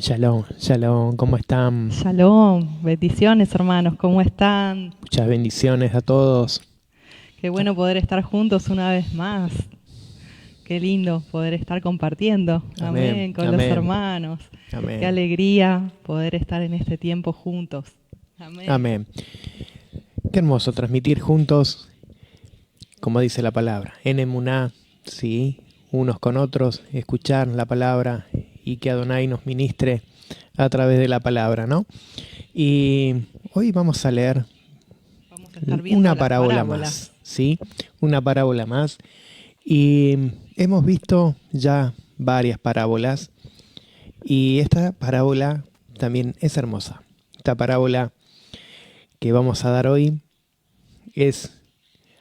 Shalom, shalom, ¿cómo están? Shalom, bendiciones hermanos, ¿cómo están? Muchas bendiciones a todos. Qué bueno poder estar juntos una vez más. Qué lindo poder estar compartiendo, Amén, amén, con los amén, hermanos. Qué amén, alegría poder estar en este tiempo juntos. Amén. amén. Qué hermoso transmitir juntos, como dice la palabra, en emuná, sí, unos con otros, escuchar la palabra y que Adonai nos ministre a través de la palabra, ¿no? Y hoy vamos a leer Vamos a estar viendo una las parábola parábolas. más, ¿sí? Una parábola más. Y hemos visto ya varias parábolas y esta parábola también es hermosa. Esta parábola que vamos a dar hoy es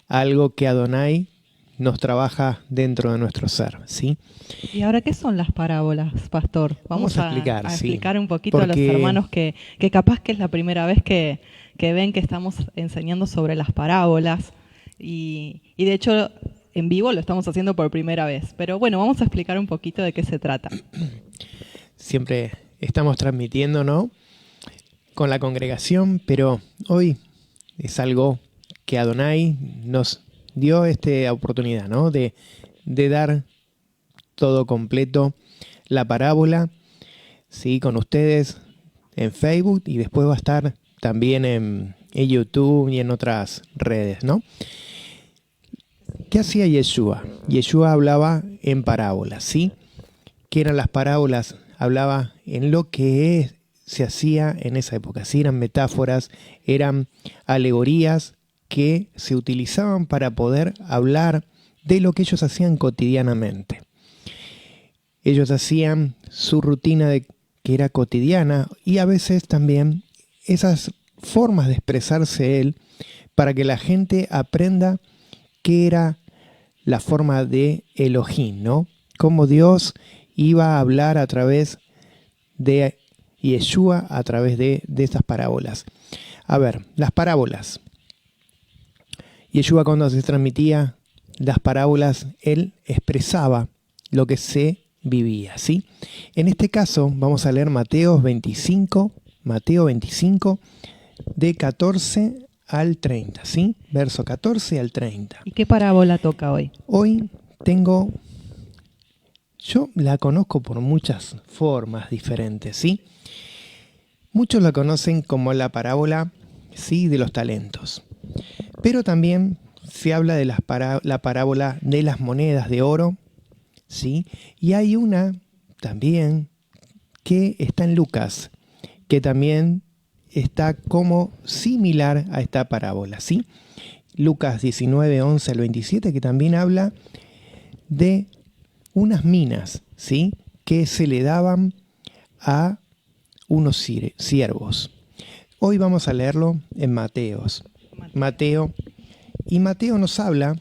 algo que Adonai nos trabaja dentro de nuestro ser, ¿sí? ¿Y ahora qué son las parábolas, pastor? Vamos Vamos a a, explicar, a sí. explicar un poquito a los Porque hermanos que capaz que es la primera vez que ven que estamos enseñando sobre las parábolas y de hecho en vivo lo estamos haciendo por primera vez. Pero bueno, vamos a explicar un poquito de qué se trata. siempre estamos transmitiendo, ¿no? Con la congregación, pero hoy es algo que Adonai nos dio esta oportunidad, ¿no? De dar todo completo la parábola, ¿sí? Con ustedes en Facebook y después va a estar también en YouTube y en otras redes, ¿no? ¿Qué hacía Yeshua? Yeshua hablaba en parábolas, ¿sí? ¿Qué eran las parábolas? Hablaba en lo que se hacía en esa época, ¿sí? Eran metáforas, eran alegorías que se utilizaban para poder hablar de lo que ellos hacían cotidianamente. Ellos hacían su rutina que era cotidiana y a veces también esas formas de expresarse él para que la gente aprenda qué era la forma de Elohim, ¿no? Cómo Dios iba a hablar a través de Yeshua, a través de estas parábolas. A ver, las parábolas. Yeshua cuando se transmitía las parábolas, él expresaba lo que se vivía, ¿sí? En este caso vamos a leer Mateo 25, de 14 al 30, ¿sí? Verso 14 al 30. ¿Y qué parábola toca hoy? Hoy yo la conozco por muchas formas diferentes, ¿sí? Muchos la conocen como la parábola, sí, de los talentos. Pero también se habla de la parábola de las monedas de oro, ¿sí? Y hay una también que está en Lucas, que también está como similar a esta parábola, ¿sí? Lucas 19, 11 al 27, que también habla de unas minas, ¿sí? Que se le daban a unos siervos. Hoy vamos a leerlo en Mateo. Y Mateo nos habla,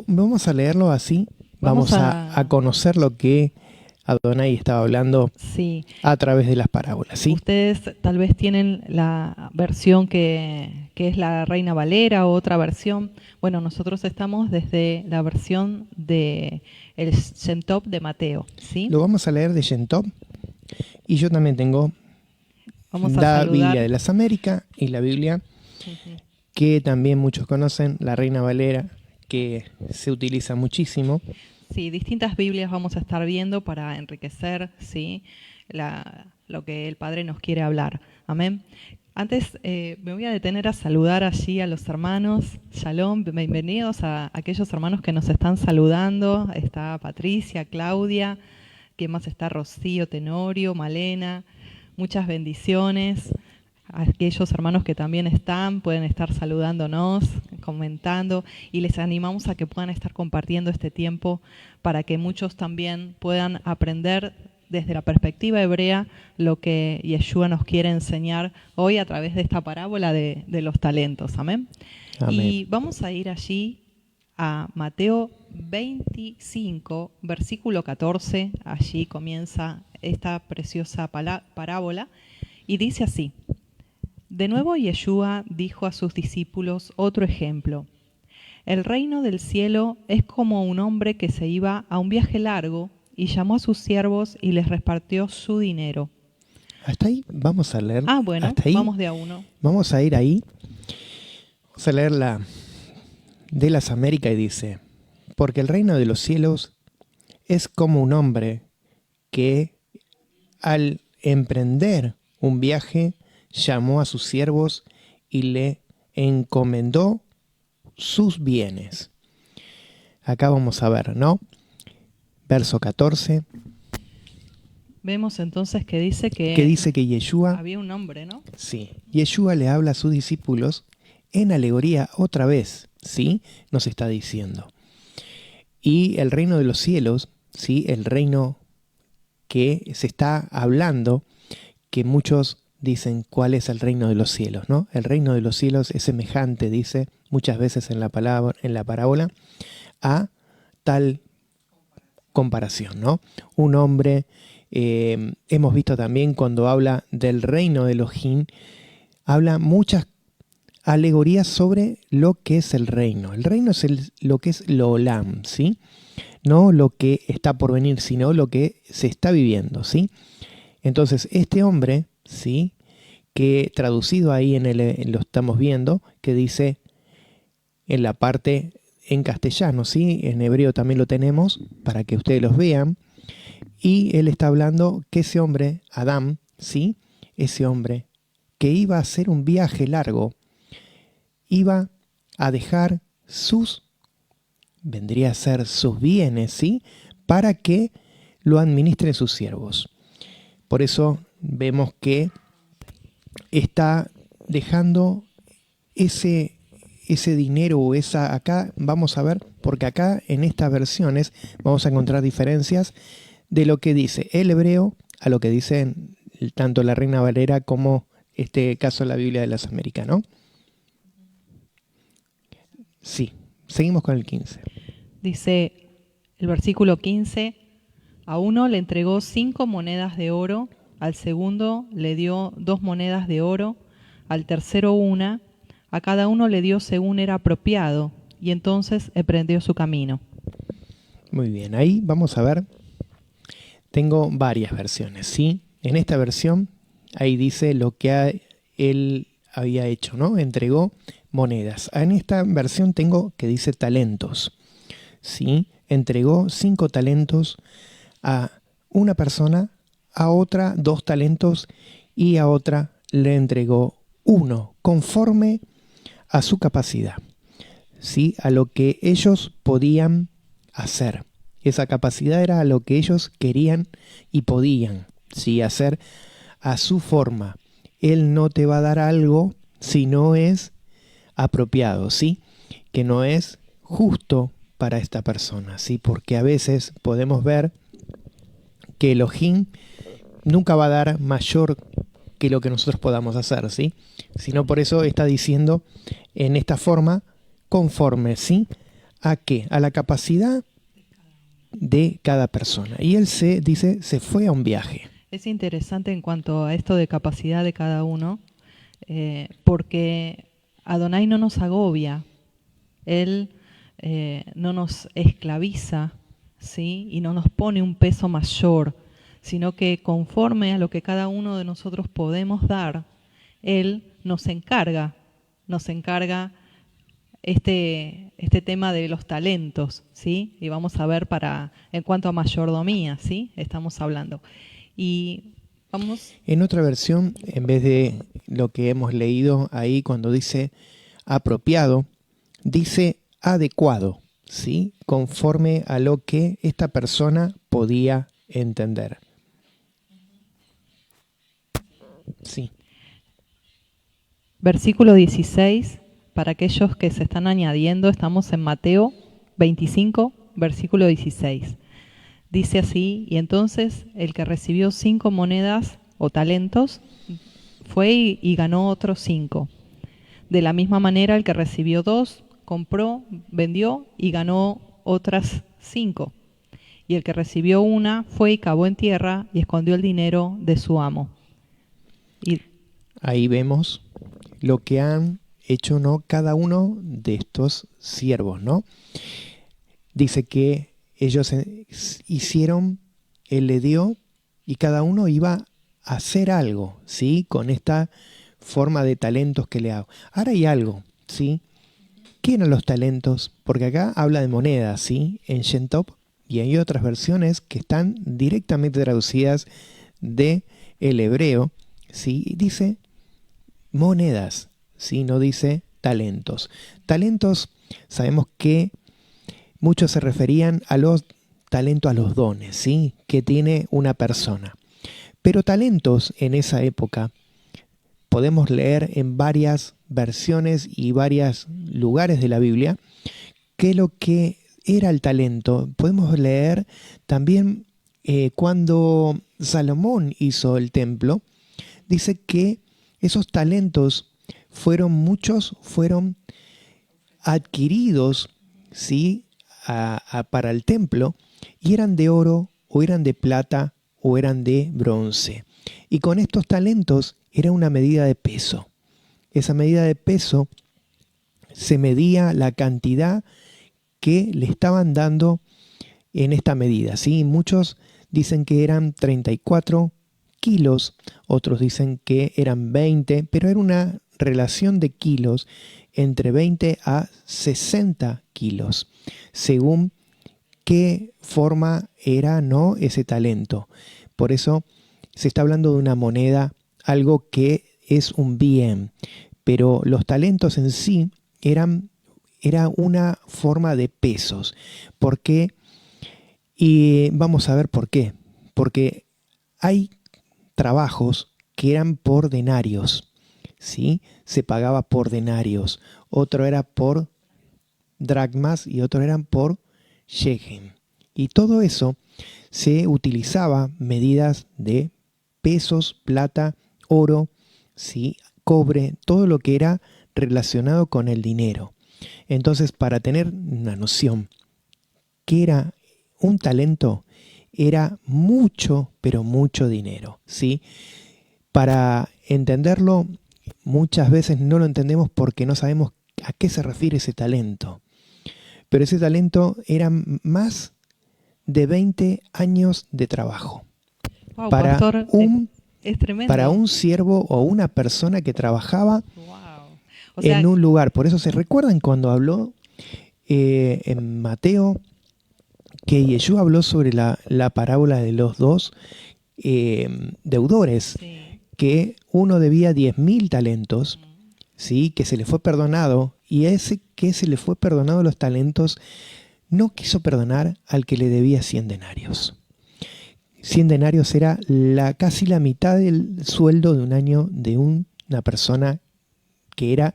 vamos a leerlo así, vamos a conocer lo que Adonai estaba hablando Sí. a través de las parábolas, ¿sí? Ustedes tal vez tienen la versión que es la Reina Valera o otra versión. Bueno, nosotros estamos desde la versión de el Shem Tov de Mateo, ¿sí? Lo vamos a leer de Shem Tov. Y yo también tengo la Biblia de las Américas y la Biblia que también muchos conocen, la Reina Valera, que se utiliza muchísimo. Sí, distintas Biblias vamos a estar viendo para enriquecer, ¿sí? Lo que el Padre nos quiere hablar. Amén. Antes me voy a detener a saludar allí a los hermanos. Shalom, bienvenidos a aquellos hermanos que nos están saludando. Está Patricia, Claudia, ¿quién más está? Rocío, Tenorio, Malena. Muchas bendiciones. Aquellos hermanos que también pueden estar saludándonos, comentando, y les animamos a que puedan estar compartiendo este tiempo para que muchos también puedan aprender desde la perspectiva hebrea lo que Yeshua nos quiere enseñar hoy a través de esta parábola de los talentos. Amén. Y vamos a ir allí a Mateo 25, versículo 14. Allí comienza esta preciosa parábola y dice así: De nuevo Yeshua dijo a sus discípulos otro ejemplo. El reino del cielo es como un hombre que se iba a un viaje largo y llamó a sus siervos y les repartió su dinero. Hasta ahí vamos a leer. Bueno, hasta ahí, vamos de a uno. Vamos a ir ahí. Vamos a leer la de las Américas y dice: porque el reino de los cielos es como un hombre que al emprender un viaje llamó a sus siervos y le encomendó sus bienes. Acá vamos a ver, ¿no? Verso 14. Vemos entonces que dice que Yeshua, había un hombre, ¿no? Sí, Yeshua le habla a sus discípulos en alegoría otra vez, ¿sí? Nos está diciendo. Y el reino de los cielos, ¿sí? El reino que se está hablando, que muchos dicen cuál es el reino de los cielos, ¿no? El reino de los cielos es semejante, dice muchas veces en la parábola, a tal comparación, ¿no? Un hombre, hemos visto también cuando habla del reino de Elohim, habla muchas alegorías sobre lo que es el reino. El reino es lo que es lo olam, ¿sí? No lo que está por venir, sino lo que se está viviendo, ¿sí? Entonces, este hombre, ¿sí? Que traducido ahí lo estamos viendo, que dice en la parte en castellano, ¿sí? En hebreo también lo tenemos, para que ustedes los vean. Y él está hablando que ese hombre, Adán, ¿sí? Ese hombre que iba a hacer un viaje largo, iba a dejar vendría a ser sus bienes, ¿sí? Para que lo administren sus siervos. Por eso vemos que está dejando ese dinero o acá vamos a ver, porque acá en estas versiones vamos a encontrar diferencias de lo que dice el hebreo a lo que dicen tanto la Reina Valera como este caso la Biblia de las Américas, ¿no? Sí, seguimos con el 15. Dice el versículo 15, a uno le entregó 5 monedas de oro, al segundo le dio 2 monedas de oro, al tercero 1, a cada uno le dio según era apropiado, y entonces emprendió su camino. Muy bien, ahí vamos a ver, tengo varias versiones, ¿sí? En esta versión, ahí dice lo que él había hecho, ¿no? Entregó monedas. En esta versión tengo que dice talentos, ¿sí? Entregó 5 talentos a una persona, a otra 2 talentos y a otra le entregó 1, conforme a su capacidad, ¿sí? A lo que ellos podían hacer. Esa capacidad era a lo que ellos querían y podían, ¿sí? Hacer a su forma. Él no te va a dar algo si no es apropiado, ¿sí? Que no es justo para esta persona, ¿sí? Porque a veces podemos ver que Elohim nunca va a dar mayor que lo que nosotros podamos hacer, ¿sí? Sino por eso está diciendo en esta forma, conforme, ¿sí? ¿A qué? A la capacidad de cada persona. Y él se fue a un viaje. Es interesante en cuanto a esto de capacidad de cada uno, porque Adonai no nos agobia, Él no nos esclaviza, ¿sí? Y no nos pone un peso mayor, sino que conforme a lo que cada uno de nosotros podemos dar, Él nos encarga este tema de los talentos, ¿sí? Y vamos a ver en cuanto a mayordomía, ¿sí? Estamos hablando. Y vamos. En otra versión, en vez de lo que hemos leído ahí cuando dice apropiado, dice adecuado, ¿sí? Conforme a lo que esta persona podía entender. Sí. Versículo 16, para aquellos que se están añadiendo, estamos en Mateo 25, versículo 16. Dice así, y entonces el que recibió 5 monedas o talentos fue y ganó otros 5. De la misma manera el que recibió 2, compró, vendió y ganó otras 5. Y el que recibió 1 fue y cavó en tierra y escondió el dinero de su amo. Y ahí vemos lo que han hecho, ¿no? Cada uno de estos siervos, ¿no? Dice que ellos hicieron Él le dio y cada uno iba a hacer algo, ¿sí? Con esta forma de talentos que le hago. Ahora hay algo, ¿sí? ¿Qué eran los talentos? Porque acá habla de monedas, ¿sí? En Shentop, y hay otras versiones que están directamente traducidas de el hebreo, ¿sí? Y dice monedas, ¿sí? No dice talentos. Talentos, sabemos que muchos se referían a los talentos, a los dones, ¿sí? Que tiene una persona. Pero talentos en esa época podemos leer en varias versiones y varios lugares de la Biblia que lo que era el talento, podemos leer también cuando Salomón hizo el templo, dice que esos talentos muchos fueron adquiridos, ¿sí? Para el templo, y eran de oro o eran de plata o eran de bronce. Y con estos talentos era una medida de peso. Esa medida de peso se medía la cantidad que le estaban dando en esta medida, ¿sí? Muchos dicen que eran 34 kilos, otros dicen que eran 20, pero era una relación de kilos entre 20 a 60 kilos, según qué forma era, ¿no?, ese talento. Por eso se está hablando de una moneda, algo que es un bien, pero los talentos en sí era una forma de pesos. ¿Por qué? Y vamos a ver por qué. Porque hay trabajos que eran por denarios, ¿sí? Se pagaba por denarios. Otro era por dracmas y otro eran por shekel. Y todo eso se utilizaba medidas de pesos, plata, oro, ¿sí? Cobre, todo lo que era relacionado con el dinero. Entonces, para tener una noción, ¿qué era un talento? Era mucho, pero mucho dinero, ¿sí? Para entenderlo, muchas veces no lo entendemos porque no sabemos a qué se refiere ese talento. Pero ese talento era más de 20 años de trabajo. Wow, Para pastor, un, es tremendo. para un siervo o una persona que trabajaba Wow. O sea, en un lugar. Por eso se recuerdan cuando habló en Mateo, que Yeshua habló sobre la parábola de los dos deudores, sí. que uno debía 10.000 talentos, ¿sí? Que se le fue perdonado, y ese que se le fue perdonado los talentos no quiso perdonar al que le debía 100 denarios. 100 denarios era casi la mitad del sueldo de un año de una persona que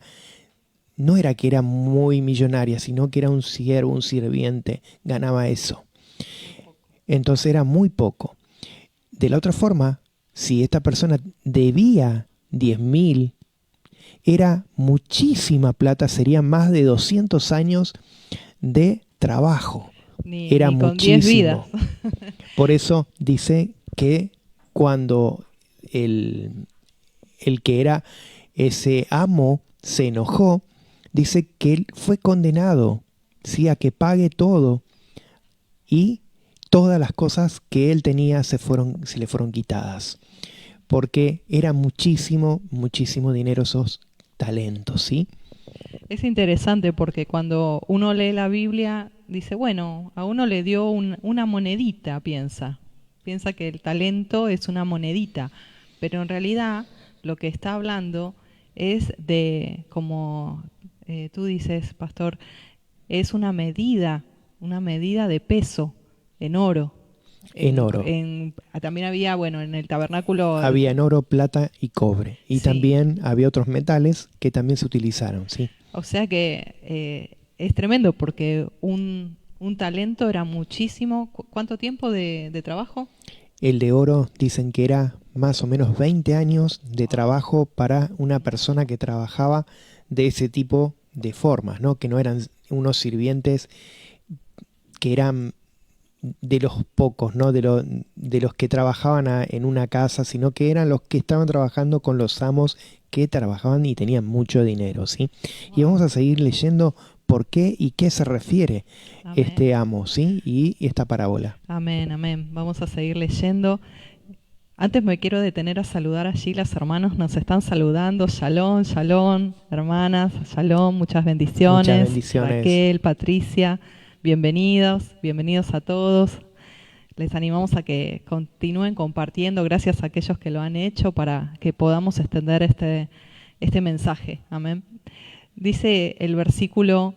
no era que era muy millonaria, sino que era un siervo, un sirviente, ganaba eso. Entonces era muy poco. De la otra forma, si esta persona debía 10.000, era muchísima plata, serían más de 200 años de trabajo. Era ni con 10 vidas. muchísimo. Por eso dice que cuando el que era ese amo se enojó, dice que él fue condenado, ¿sí?, a que pague todo, y todas las cosas que él tenía se le fueron quitadas, porque era muchísimo, muchísimo dinero esos talentos, ¿sí? Es interesante porque cuando uno lee la Biblia, dice, bueno, a uno le dio una monedita, piensa que el talento es una monedita, pero en realidad lo que está hablando es de, como tú dices, pastor, es una medida de peso en oro. En oro. También había, bueno, en el tabernáculo... Había en oro, plata y cobre. Y sí, también había otros metales que también se utilizaron, ¿sí? O sea que es tremendo porque un talento era muchísimo. ¿Cuánto tiempo de trabajo? El de oro dicen que era más o menos 20 años de trabajo para una persona que trabajaba de ese tipo de formas, ¿no? Que no eran unos sirvientes que eran de los pocos, ¿no? De los que trabajaban en una casa, sino que eran los que estaban trabajando con los amos que trabajaban y tenían mucho dinero, ¿sí? Y vamos a seguir leyendo por qué y qué se refiere este Amén. amo, ¿sí? Y esta parábola. Amén, amén. Vamos a seguir leyendo. Antes me quiero detener a saludar allí, las hermanas nos están saludando. Shalom, shalom, hermanas, shalom, muchas Muchas bendiciones. bendiciones. Raquel, Patricia, bienvenidos, bienvenidos a todos. Les animamos a que continúen compartiendo, gracias a aquellos que lo han hecho, para que podamos extender este mensaje. Amén. Dice el versículo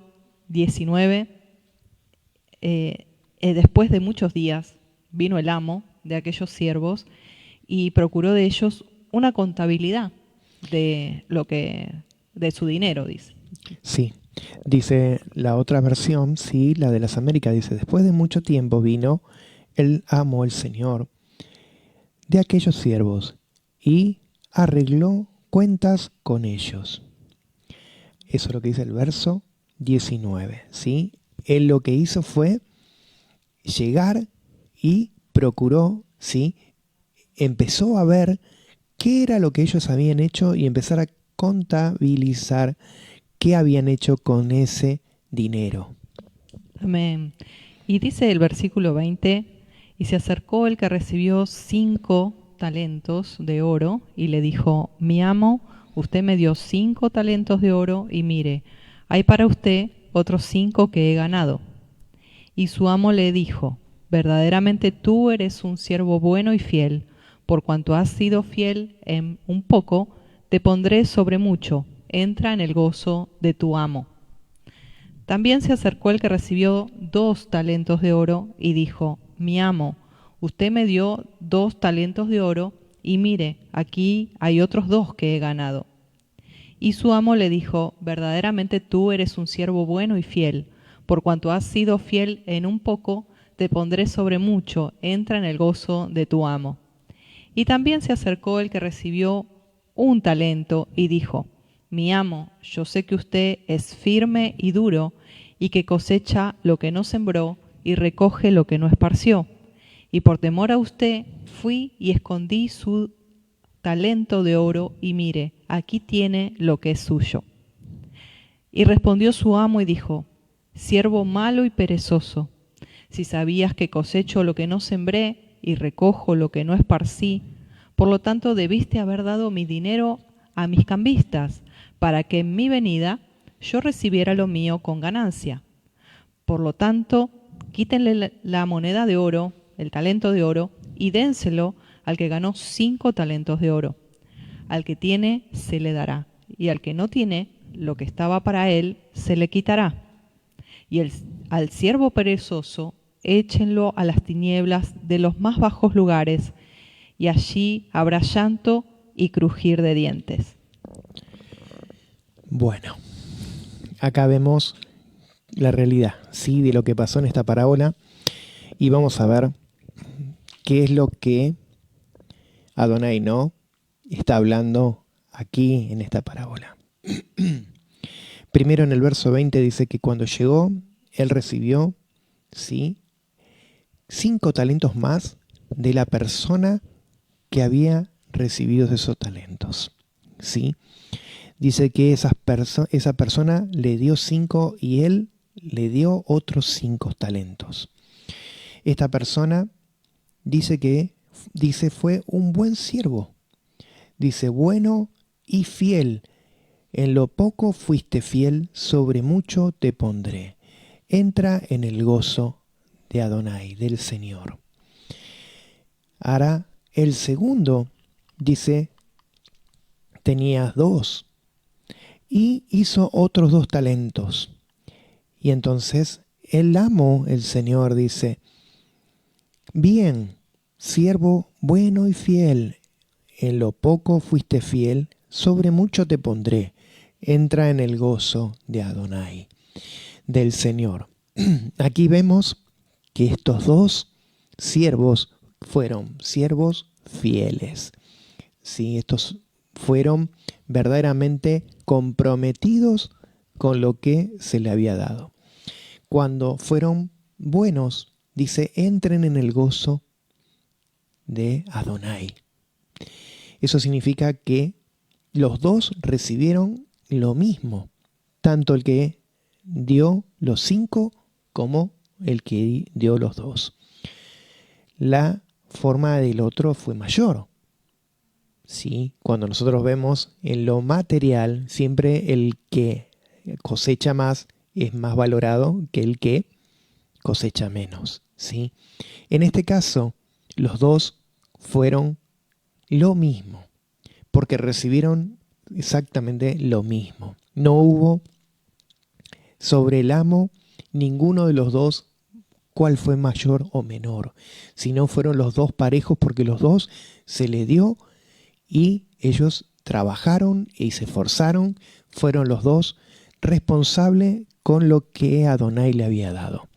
19, después de muchos días vino el amo de aquellos siervos y procuró de ellos una contabilidad de su dinero, dice. Sí, dice la otra versión, sí, la de las Américas, dice, después de mucho tiempo vino el amo, el Señor, de aquellos siervos y arregló cuentas con ellos. Eso es lo que dice el verso 19, ¿sí? Él lo que hizo fue llegar y procuró, ¿sí? Empezó a ver qué era lo que ellos habían hecho y empezar a contabilizar qué habían hecho con ese dinero. Amén. Y dice el versículo 20, y se acercó el que recibió 5 talentos de oro y le dijo, mi amo, usted me dio 5 talentos de oro y mire, hay para usted otros 5 que he ganado. Y su amo le dijo, verdaderamente tú eres un siervo bueno y fiel, por cuanto has sido fiel en un poco, te pondré sobre mucho, entra en el gozo de tu amo. También se acercó el que recibió 2 talentos de oro y dijo, mi amo, usted me dio 2 talentos de oro y mire, aquí hay otros 2 que he ganado. Y su amo le dijo, verdaderamente tú eres un siervo bueno y fiel, por cuanto has sido fiel en un poco, te pondré sobre mucho, entra en el gozo de tu amo. Y también se acercó el que recibió 1 talento y dijo, mi amo, yo sé que usted es firme y duro, y que cosecha lo que no sembró y recoge lo que no esparció. Y por temor a usted fui y escondí su talento de oro, y mire, aquí tiene lo que es suyo. Y respondió su amo y dijo, siervo malo y perezoso, si sabías que cosecho lo que no sembré y recojo lo que no esparcí, por lo tanto debiste haber dado mi dinero a mis cambistas, para que en mi venida yo recibiera lo mío con ganancia. Por lo tanto, quítenle la moneda de oro, el talento de oro, y dénselo al que ganó 5 talentos de oro. Al que tiene, se le dará, y al que no tiene, lo que estaba para él, se le quitará. Y al siervo perezoso, échenlo a las tinieblas de los más bajos lugares, y allí habrá llanto y crujir de dientes. Bueno, acá vemos la realidad, ¿sí? De lo que pasó en esta parábola y vamos a ver qué es lo que Adonai no está hablando aquí en esta parábola. Primero en el verso 20 dice que cuando llegó, él recibió, ¿sí? 5 talentos más de la persona que había recibido esos talentos, ¿sí? Dice que esa persona le dio 5 y él le dio otros 5 talentos. Esta persona dice fue un buen siervo. Dice, bueno y fiel. En lo poco fuiste fiel, sobre mucho te pondré. Entra en el gozo de Adonai, del Señor. Ahora, el segundo dice, tenías 2 y hizo otros 2 talentos. Y entonces el amo, el Señor, dice, bien, siervo bueno y fiel, en lo poco fuiste fiel, sobre mucho te pondré. Entra en el gozo de Adonai, del Señor. Aquí vemos que estos 2 siervos fueron siervos fieles. ¿Sí? Estos fueron verdaderamente comprometidos con lo que se le había dado. Cuando fueron buenos, dice, entren en el gozo de Adonai. Eso significa que Los dos recibieron lo mismo, tanto el que dio los 5 como el que dio los 2. La forma del otro fue mayor. ¿Sí? Cuando nosotros vemos en lo material, siempre el que cosecha más es más valorado que el que cosecha menos. ¿Sí? En este caso, los dos fueron lo mismo, porque recibieron exactamente lo mismo. No hubo sobre el amo ninguno de los dos cuál fue mayor o menor, sino fueron los dos parejos porque los dos se le dio y ellos trabajaron y se esforzaron, fueron los dos responsables con lo que Adonai le había dado.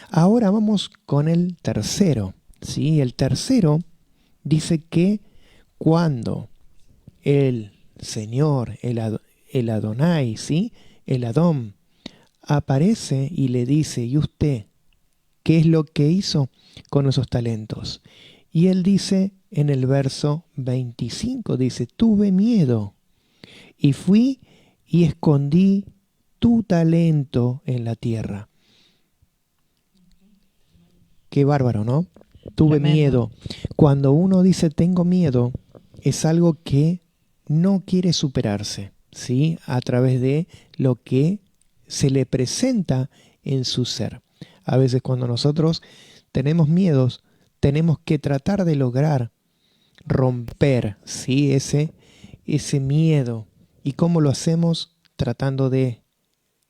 Ahora vamos con el tercero, ¿sí? El tercero dice que cuando el Señor, el Adonai, ¿sí? El Adón, aparece y le dice, ¿y usted qué es lo que hizo con esos talentos? Y él dice en el verso 25, dice, tuve miedo y fui y escondí tu talento en la tierra. Qué bárbaro, ¿no? Tuve Tremendo. miedo. Cuando uno dice tengo miedo, es algo que no quiere superarse, ¿sí? A través de lo que se le presenta en su ser. A veces cuando nosotros tenemos miedos, tenemos que tratar de lograr romper, ¿sí? ese miedo. ¿Y cómo lo hacemos? Tratando de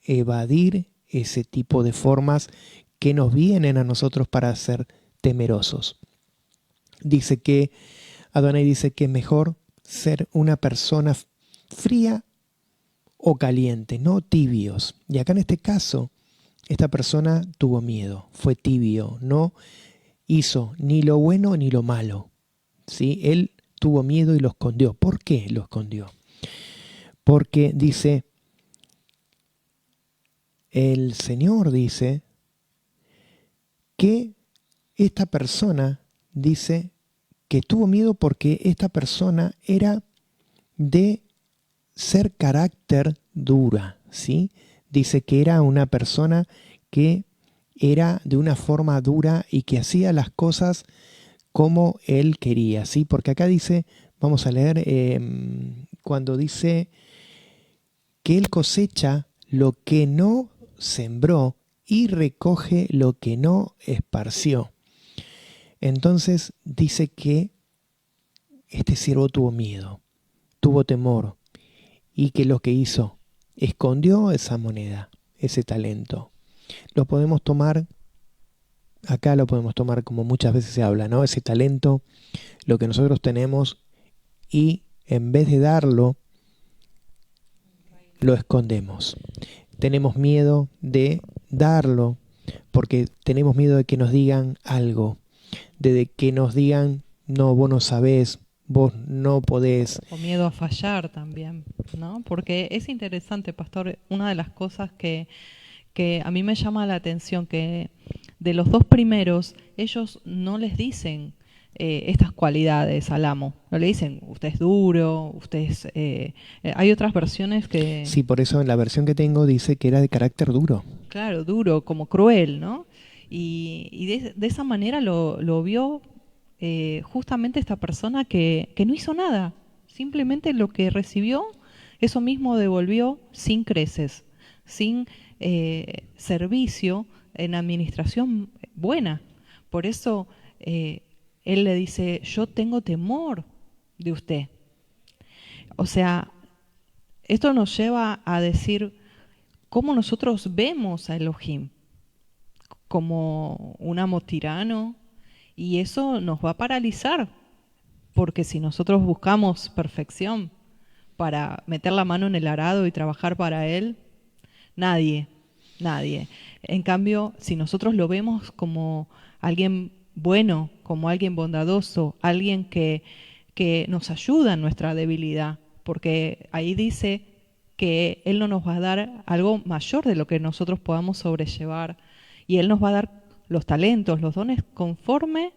evadir ese tipo de formas que nos vienen a nosotros para ser temerosos. Dice que, Adonai dice que es mejor ser una persona fría o caliente, no tibios. Y acá en este caso, esta persona tuvo miedo, fue tibio, no hizo ni lo bueno ni lo malo. ¿Sí? Él tuvo miedo y lo escondió. ¿Por qué lo escondió? Porque dice, el Señor dice que esta persona dice que tuvo miedo porque esta persona era de ser carácter dura, ¿sí? Dice que era una persona que era de una forma dura y que hacía las cosas como él quería, ¿sí? Porque acá dice, vamos a leer, cuando dice que él cosecha lo que no sembró y recoge lo que no esparció. Entonces dice que este siervo tuvo miedo, tuvo temor y que lo que hizo, escondió esa moneda, ese talento. Lo podemos tomar, acá lo podemos tomar como muchas veces se habla, ¿no? Ese talento, lo que nosotros tenemos y en vez de darlo, lo escondemos. Tenemos miedo de darlo porque tenemos miedo de que nos digan algo, de que nos digan, no, vos no sabés, vos no podés. O miedo a fallar también, ¿no? Porque es interesante, pastor, una de las cosas que a mí me llama la atención, que de los dos primeros, ellos no les dicen estas cualidades al amo. No le dicen, usted es duro, usted es... hay otras versiones que... Sí, por eso en la versión que tengo dice que era de carácter duro. Claro, duro, como cruel, ¿no? Y de esa manera lo vio justamente esta persona que no hizo nada. Simplemente lo que recibió, eso mismo devolvió sin creces, sin servicio en administración buena. Por eso él le dice, yo tengo temor de usted. O sea, esto nos lleva a decir cómo nosotros vemos a Elohim, como un amo tirano, y eso nos va a paralizar, porque si nosotros buscamos perfección para meter la mano en el arado y trabajar para él, nadie. En cambio, si nosotros lo vemos como alguien bueno, como alguien bondadoso, alguien que nos ayuda en nuestra debilidad, porque ahí dice que Él no nos va a dar algo mayor de lo que nosotros podamos sobrellevar, y Él nos va a dar los talentos, los dones conforme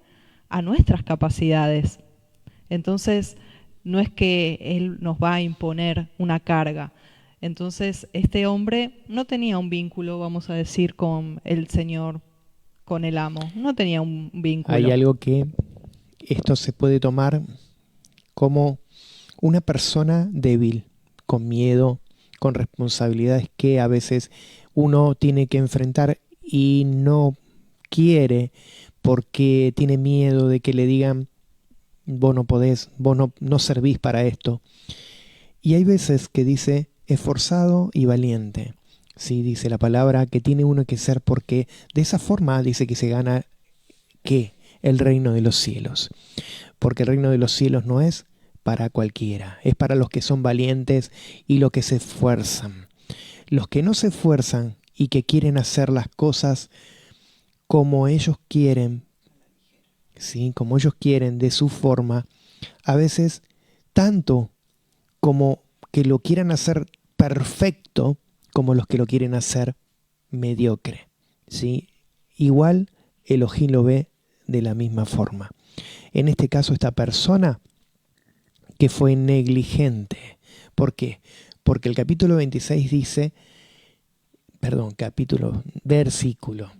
a nuestras capacidades. Entonces, no es que Él nos va a imponer una carga. Entonces, este hombre no tenía un vínculo, vamos a decir, con el Señor, con el amo. No tenía un Hay vínculo. algo que esto se puede tomar como una persona débil, con miedo, con responsabilidades que a veces uno tiene que enfrentar y no quiere porque tiene miedo de que le digan, vos no podés, vos no servís para esto. Y hay veces que dice esforzado y valiente. Sí, dice la palabra que tiene uno que ser porque de esa forma dice que se gana ¿qué? El reino de los cielos. Porque el reino de los cielos no es para cualquiera, es para los que son valientes y los que se esfuerzan. Los que no se esfuerzan y que quieren hacer las cosas como ellos quieren, ¿sí? Como ellos quieren, de su forma, a veces tanto como que lo quieran hacer perfecto, como los que lo quieren hacer mediocre, ¿sí? Igual Elohim lo ve de la misma forma. En este caso, esta persona que fue negligente. ¿Por qué? Porque el capítulo 26 dice, versículo.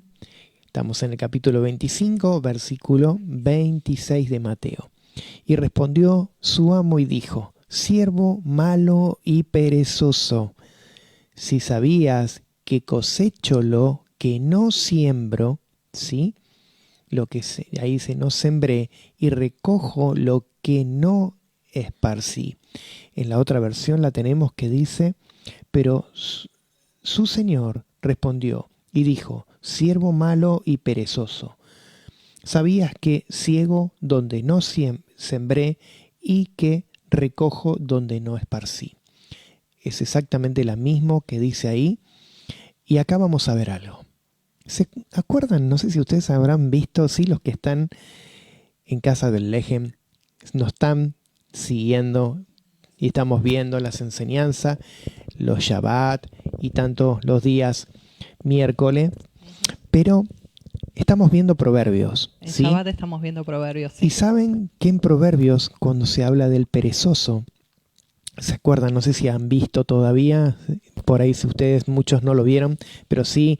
Estamos en el capítulo 25, versículo 26 de Mateo. Y respondió su amo y dijo, siervo malo y perezoso, si sabías que cosecho lo que no siembro, ¿sí? Ahí dice, no sembré, y recojo lo que no esparcí. En la otra versión la tenemos que dice, pero su señor respondió y dijo, siervo malo y perezoso, ¿sabías que ciego donde no sembré y que recojo donde no esparcí? Es exactamente la misma que dice ahí. Y acá vamos a ver algo. ¿Se acuerdan? No sé si ustedes habrán visto, sí, los que están en Casa del Lejem, nos están siguiendo y estamos viendo las enseñanzas, los Shabbat y tanto los días miércoles, pero estamos viendo Proverbios. En ¿sí? Shabbat estamos viendo Proverbios. Sí. Y saben que en Proverbios, cuando se habla del perezoso, ¿se acuerdan? No sé si han visto todavía, por ahí si ustedes muchos no lo vieron, pero sí.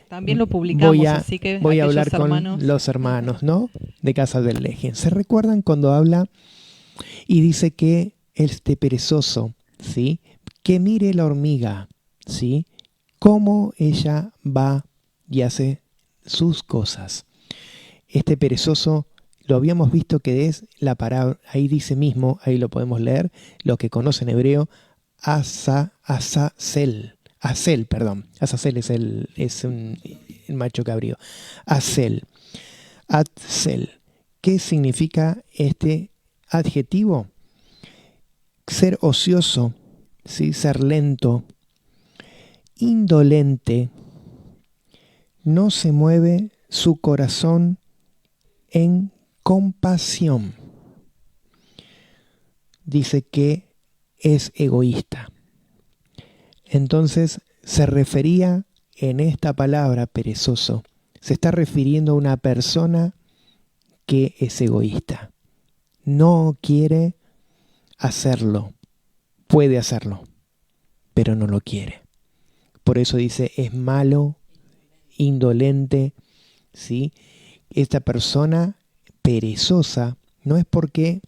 También lo publicamos, así que voy a hablar hermanos, con los hermanos, ¿no? De Casa del Leje. ¿Se recuerdan cuando habla y dice que este perezoso, ¿sí? Que mire la hormiga, ¿sí? Cómo ella va y hace sus cosas. Este perezoso lo habíamos visto que es la palabra, ahí dice mismo, ahí lo podemos leer, lo que conocen hebreo, Azazel. Azazel es un macho cabrío. Atzel. ¿Qué significa este adjetivo? Ser ocioso, ¿sí? Ser lento, indolente, no se mueve su corazón en compasión. Dice que es egoísta. Entonces se refería en esta palabra perezoso, se está refiriendo a una persona que es egoísta. No quiere hacerlo, puede hacerlo, pero no lo quiere. Por eso dice, es malo, indolente, ¿sí? Esta persona perezosa no es porque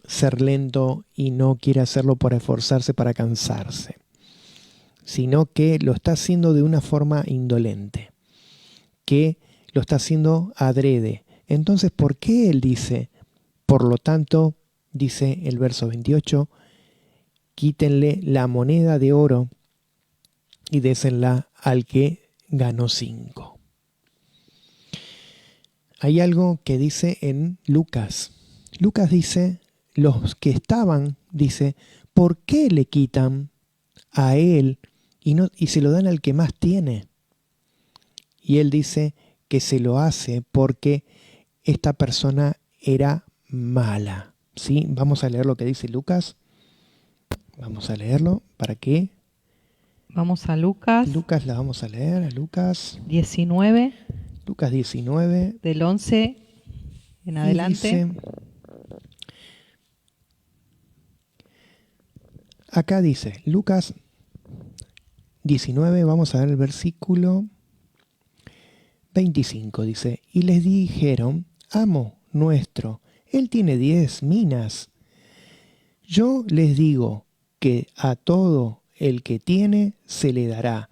ser lento y no quiere hacerlo por esforzarse para cansarse, sino que lo está haciendo de una forma indolente, que lo está haciendo adrede. Entonces, ¿por qué él dice? Por lo tanto, dice el verso 28, quítenle la moneda de oro y désenla al que ganó 5. Hay algo que dice en Lucas. Lucas dice, los que estaban, dice, ¿por qué le quitan a él y se lo dan al que más tiene? Y él dice que se lo hace porque esta persona era mala. ¿Sí? Vamos a leer lo que dice Lucas. Vamos a leerlo. ¿Para qué? Vamos a Lucas. Lucas la vamos a leer. A Lucas 19. Lucas 19. Del 11 en adelante. Dice, Acá dice, Lucas 19, vamos a ver el versículo 25, dice, y les dijeron, amo nuestro, él tiene 10 minas. Yo les digo que a todo el que tiene se le dará,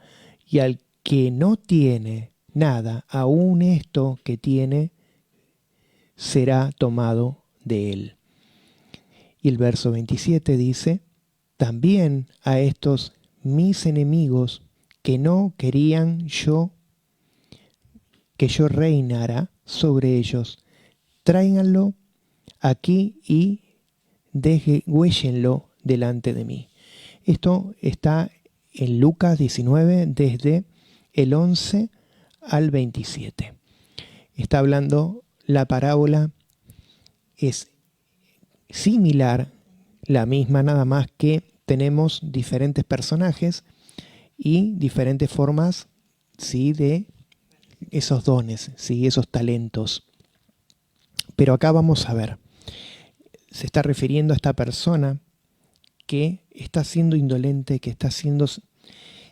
y al que no tiene nada, aún esto que tiene será tomado de él. Y el verso 27 dice, también a estos mis enemigos que no querían que yo reinara sobre ellos, tráiganlo aquí y degüéllenlo delante de mí. Esto está en Lucas 19 desde el 11 al 27. Está hablando, la parábola es similar, la misma, nada más que tenemos diferentes personajes y diferentes formas, ¿sí?, de esos dones, ¿sí?, esos talentos. Pero acá vamos a ver, se está refiriendo a esta persona que está siendo indolente, que está siendo...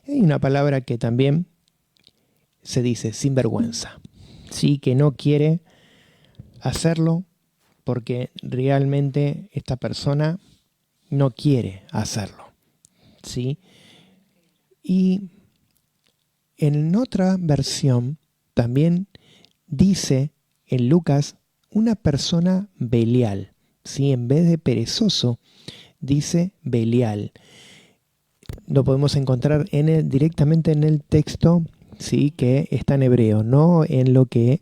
Hay una palabra que también se dice sinvergüenza, ¿sí?, que no quiere hacerlo porque realmente esta persona no quiere hacerlo, ¿sí? Y en otra versión también dice en Lucas una persona Belial, ¿sí? En vez de perezoso, dice Belial. Lo podemos encontrar directamente en el texto, ¿sí?, que está en hebreo, no en lo que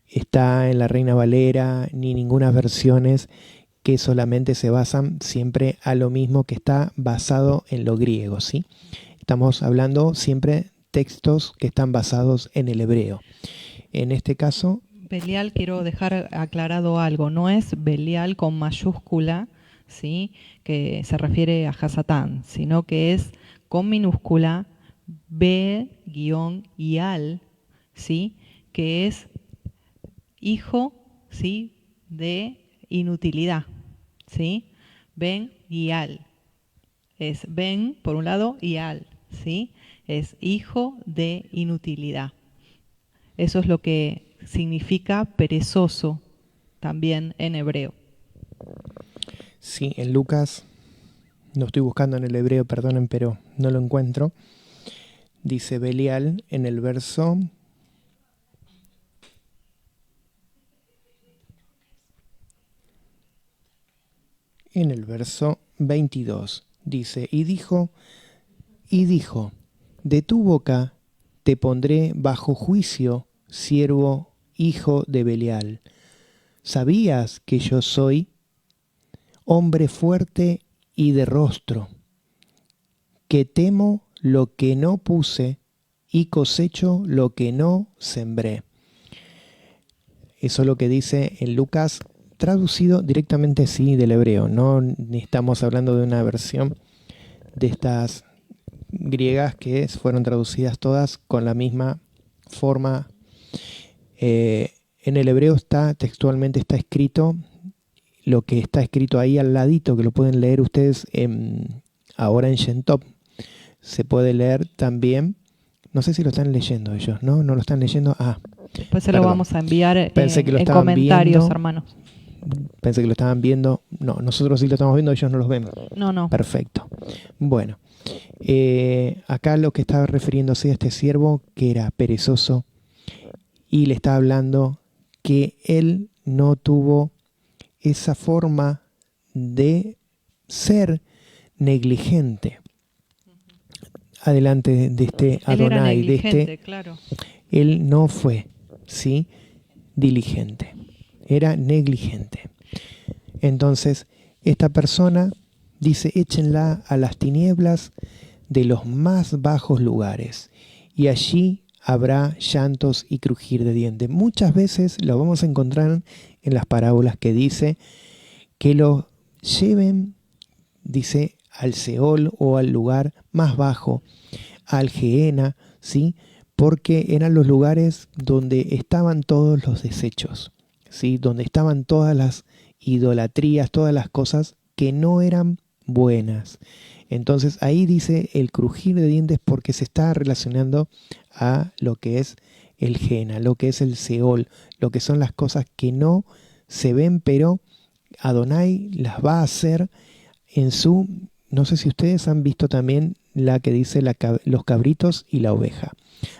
está en la Reina Valera, ni ninguna versiones que solamente se basan siempre a lo mismo que está basado en lo griego, ¿sí? Estamos hablando siempre textos que están basados en el hebreo. En este caso... Belial, quiero dejar aclarado algo, no es Belial con mayúscula, ¿sí?, que se refiere a Hasatán, sino que es con minúscula B-Ial, ¿sí?, que es hijo, ¿sí?, de inutilidad, ¿sí? Ben y al. Es Ben por un lado y al, ¿sí? Es hijo de inutilidad. Eso es lo que significa perezoso también en hebreo. Sí, en Lucas, lo estoy buscando en el hebreo, perdonen, pero no lo encuentro. Dice Belial en el verso... En el verso 22 dice, y dijo, de tu boca te pondré bajo juicio, siervo, hijo de Belial. ¿Sabías que yo soy hombre fuerte y de rostro, que temo lo que no puse y cosecho lo que no sembré? Eso es lo que dice en Lucas, traducido directamente, sí, del hebreo. No estamos hablando de una versión de estas griegas que fueron traducidas todas con la misma forma. En el hebreo textualmente está escrito lo que está escrito ahí al ladito, que lo pueden leer ustedes ahora en Shentop. Se puede leer también, no sé si lo están leyendo ellos, ¿no? ¿No lo están leyendo? Después se lo vamos a enviar en viendo, comentarios, hermanos. Pensé que lo estaban viendo. No, nosotros sí lo estamos viendo, ellos no los ven. No. Perfecto. Bueno, acá lo que estaba refiriéndose a este siervo que era perezoso y le está hablando que él no tuvo esa forma de ser negligente adelante de este Adonai, de este, claro. Él no fue, ¿sí?, diligente, era negligente. Entonces, esta persona dice, échenla a las tinieblas de los más bajos lugares, y allí habrá llantos y crujir de dientes. Muchas veces lo vamos a encontrar en las parábolas que dice que lo lleven, dice, al Seol o al lugar más bajo, al Gehenna, ¿sí?, porque eran los lugares donde estaban todos los desechos, ¿sí?, donde estaban todas las idolatrías, todas las cosas que no eran buenas. Entonces ahí dice el crujir de dientes porque se está relacionando a lo que es el Gehenna, lo que es el Seol, lo que son las cosas que no se ven, pero Adonai las va a hacer en su... No sé si ustedes han visto también la que dice los cabritos y la oveja.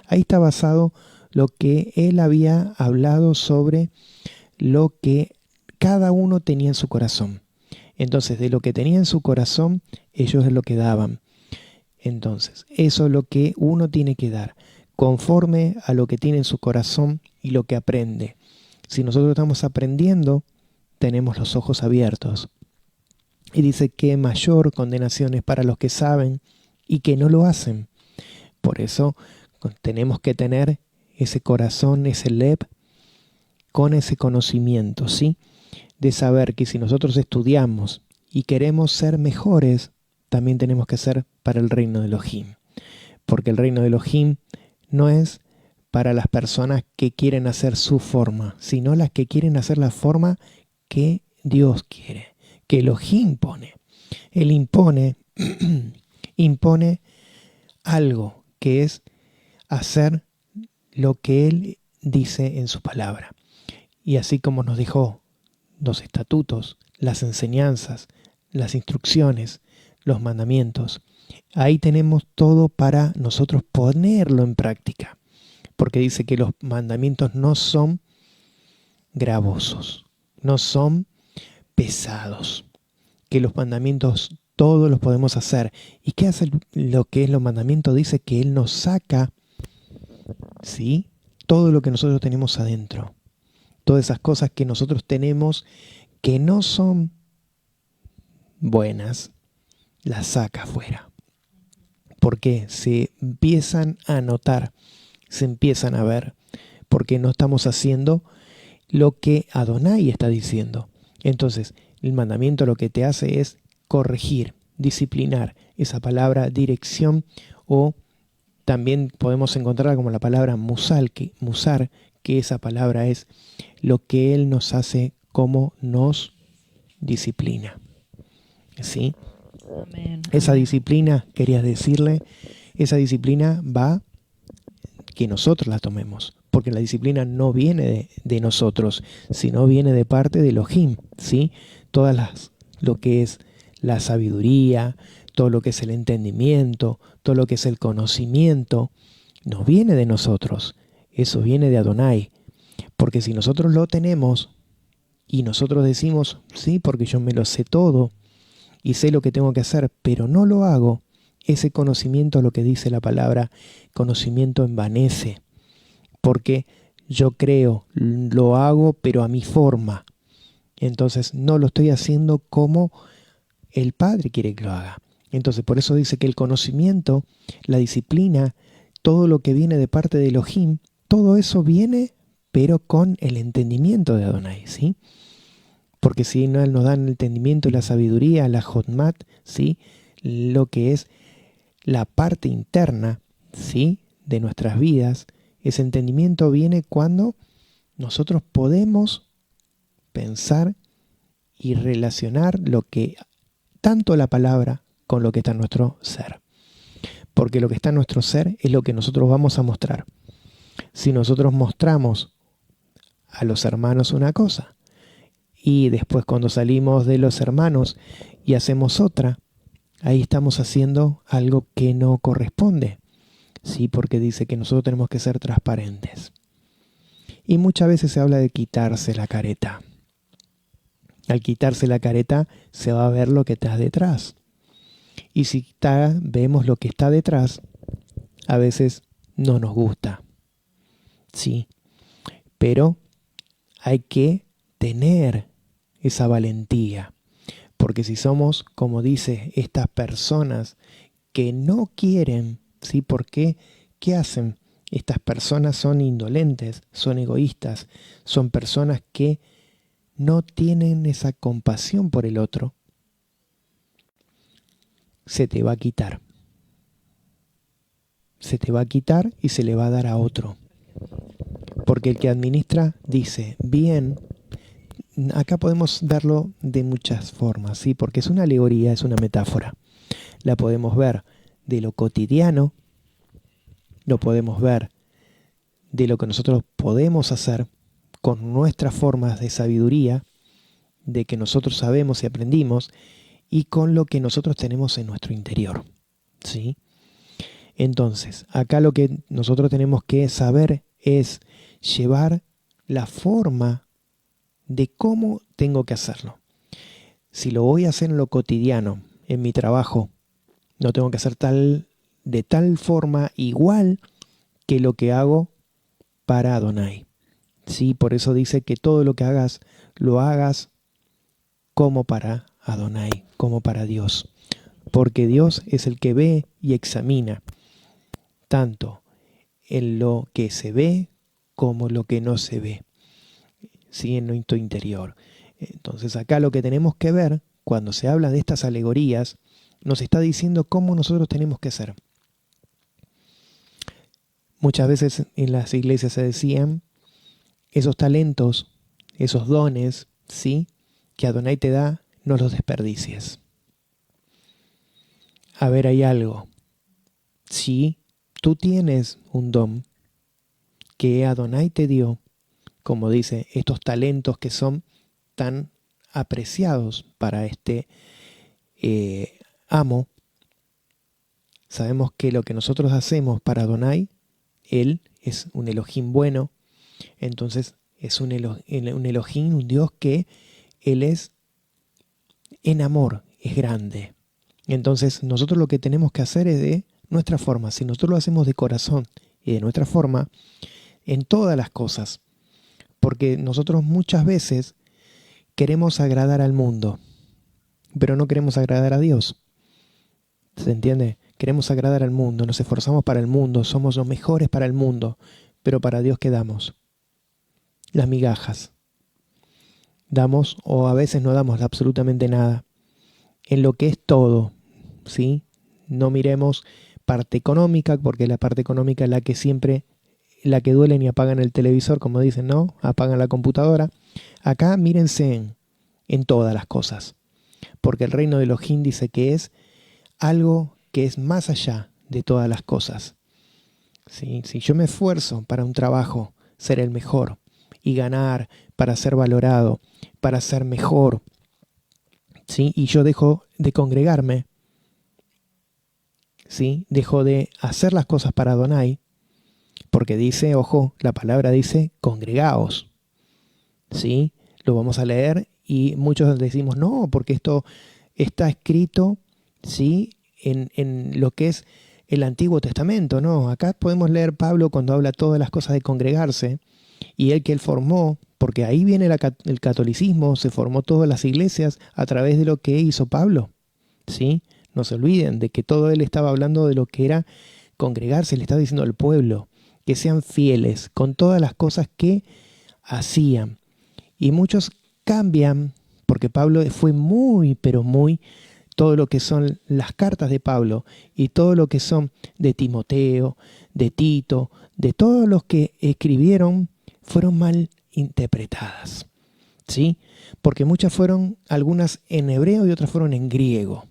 Ahí está basado lo que él había hablado sobre lo que cada uno tenía en su corazón. Entonces, de lo que tenía en su corazón, ellos es lo que daban. Entonces, eso es lo que uno tiene que dar, conforme a lo que tiene en su corazón y lo que aprende. Si nosotros estamos aprendiendo, tenemos los ojos abiertos. Y dice que mayor condenación es para los que saben y que no lo hacen. Por eso tenemos que tener ese corazón, ese lev, con ese conocimiento, ¿sí? De saber que si nosotros estudiamos y queremos ser mejores, también tenemos que ser para el reino de Elohim. Porque el reino de Elohim no es para las personas que quieren hacer su forma, sino las que quieren hacer la forma que Dios quiere, que Elohim pone. Él impone, impone algo, que es hacer lo que Él dice en su palabra. Y así como nos dejó los estatutos, las enseñanzas, las instrucciones, los mandamientos, ahí tenemos todo para nosotros ponerlo en práctica. Porque dice que los mandamientos no son gravosos, no son pesados, que los mandamientos todos los podemos hacer. ¿Y qué hace lo que es los mandamientos? Dice que Él nos saca, ¿sí?, todo lo que nosotros tenemos adentro. Todas esas cosas que nosotros tenemos que no son buenas, las saca afuera. Porque se empiezan a notar, se empiezan a ver, porque no estamos haciendo lo que Adonai está diciendo. Entonces, el mandamiento lo que te hace es corregir, disciplinar. Esa palabra dirección, o también podemos encontrarla como la palabra musar, que esa palabra es lo que Él nos hace, como nos disciplina. ¿Sí? Amén. Esa disciplina, querías decirle, esa disciplina va que nosotros la tomemos, porque la disciplina no viene de nosotros, sino viene de parte de Elohim, ¿sí? Lo que es la sabiduría, todo lo que es el entendimiento, todo lo que es el conocimiento, no viene de nosotros, eso viene de Adonai. Porque si nosotros lo tenemos y nosotros decimos, sí, porque yo me lo sé todo y sé lo que tengo que hacer, pero no lo hago, ese conocimiento, lo que dice la palabra, conocimiento envanece. Porque yo creo, lo hago, pero a mi forma. Entonces no lo estoy haciendo como el Padre quiere que lo haga. Entonces por eso dice que el conocimiento, la disciplina, todo lo que viene de parte de Elohim, todo eso viene, pero con el entendimiento de Adonai, ¿sí? Porque si no nos dan el entendimiento y la sabiduría, la Jotmat, ¿sí?, lo que es la parte interna, ¿sí?, de nuestras vidas, ese entendimiento viene cuando nosotros podemos pensar y relacionar lo que, tanto la palabra con lo que está en nuestro ser. Porque lo que está en nuestro ser es lo que nosotros vamos a mostrar. Si nosotros mostramos a los hermanos una cosa y después cuando salimos de los hermanos y hacemos otra, ahí estamos haciendo algo que no corresponde, ¿sí? Porque dice que nosotros tenemos que ser transparentes. Y muchas veces se habla de quitarse la careta. Al quitarse la careta se va a ver lo que está detrás. Y si vemos lo que está detrás, a veces no nos gusta, ¿sí? Pero hay que tener esa valentía. Porque si somos, como dice, estas personas que no quieren, ¿sí? ¿Por qué? ¿Qué hacen? Estas personas son indolentes, son egoístas, son personas que no tienen esa compasión por el otro. Se te va a quitar. Se te va a quitar y se le va a dar a otro. Porque el que administra dice, bien, acá podemos verlo de muchas formas, ¿sí? Porque es una alegoría, es una metáfora. la podemos ver de lo cotidiano, lo podemos ver de lo que nosotros podemos hacer con nuestras formas de sabiduría, de que nosotros sabemos y aprendimos, y con lo que nosotros tenemos en nuestro interior, ¿sí? Entonces, acá lo que nosotros tenemos que saber es llevar la forma de cómo tengo que hacerlo. Si lo voy a hacer en lo cotidiano, en mi trabajo, no tengo que hacer de tal forma igual que lo que hago para Adonai. Sí, por eso dice que todo lo que hagas, lo hagas como para Adonai, como para Dios. Porque Dios es el que ve y examina tanto en lo que se ve como lo que no se ve, ¿sí? En nuestro interior. Entonces acá lo que tenemos que ver, cuando se habla de estas alegorías, nos está diciendo cómo nosotros tenemos que ser. Muchas veces en las iglesias se decían, esos talentos, esos dones, ¿sí?, que Adonai te da, no los desperdicies. A ver, hay algo. Si tú tienes un don que Adonai te dio, como dice, estos talentos que son tan apreciados para este amo, sabemos que lo que nosotros hacemos para Adonai, Él es un Elohim bueno, entonces es un Elohim, un Dios que Él es en amor, es grande. Entonces nosotros lo que tenemos que hacer es de nuestra forma. Si nosotros lo hacemos de corazón y de nuestra forma, en todas las cosas, porque nosotros muchas veces queremos agradar al mundo, pero no queremos agradar a Dios. ¿Se entiende? Queremos agradar al mundo, nos esforzamos para el mundo, somos los mejores para el mundo, pero para Dios, ¿qué damos? Las migajas. Damos, o a veces no damos absolutamente nada. En lo que es todo, ¿sí? No miremos parte económica, porque la parte económica es la que siempre, la que duelen y apagan el televisor, como dicen, ¿no? Apagan la computadora. Acá mírense en todas las cosas, porque el reino de Elohim dice que es algo que es más allá de todas las cosas. ¿Sí? Si yo me esfuerzo para un trabajo, ser el mejor, y ganar, para ser valorado, para ser mejor, ¿sí? Y yo dejo de congregarme, ¿sí? Dejo de hacer las cosas para Adonai, porque dice, ojo, la palabra dice congregaos, ¿sí? Lo vamos a leer y muchos decimos, no, porque esto está escrito, ¿sí?, en lo que es el Antiguo Testamento, ¿no? Acá podemos leer Pablo cuando habla todas las cosas de congregarse, y él formó, porque ahí viene el catolicismo, se formó todas las iglesias a través de lo que hizo Pablo, ¿sí? No se olviden de que todo él estaba hablando de lo que era congregarse, le estaba diciendo al pueblo que sean fieles con todas las cosas que hacían. Y muchos cambian, porque Pablo fue muy, pero muy, todo lo que son las cartas de Pablo y todo lo que son de Timoteo, de Tito, de todos los que escribieron, fueron mal interpretadas, ¿sí? Porque muchas fueron, algunas en hebreo y otras fueron en griego,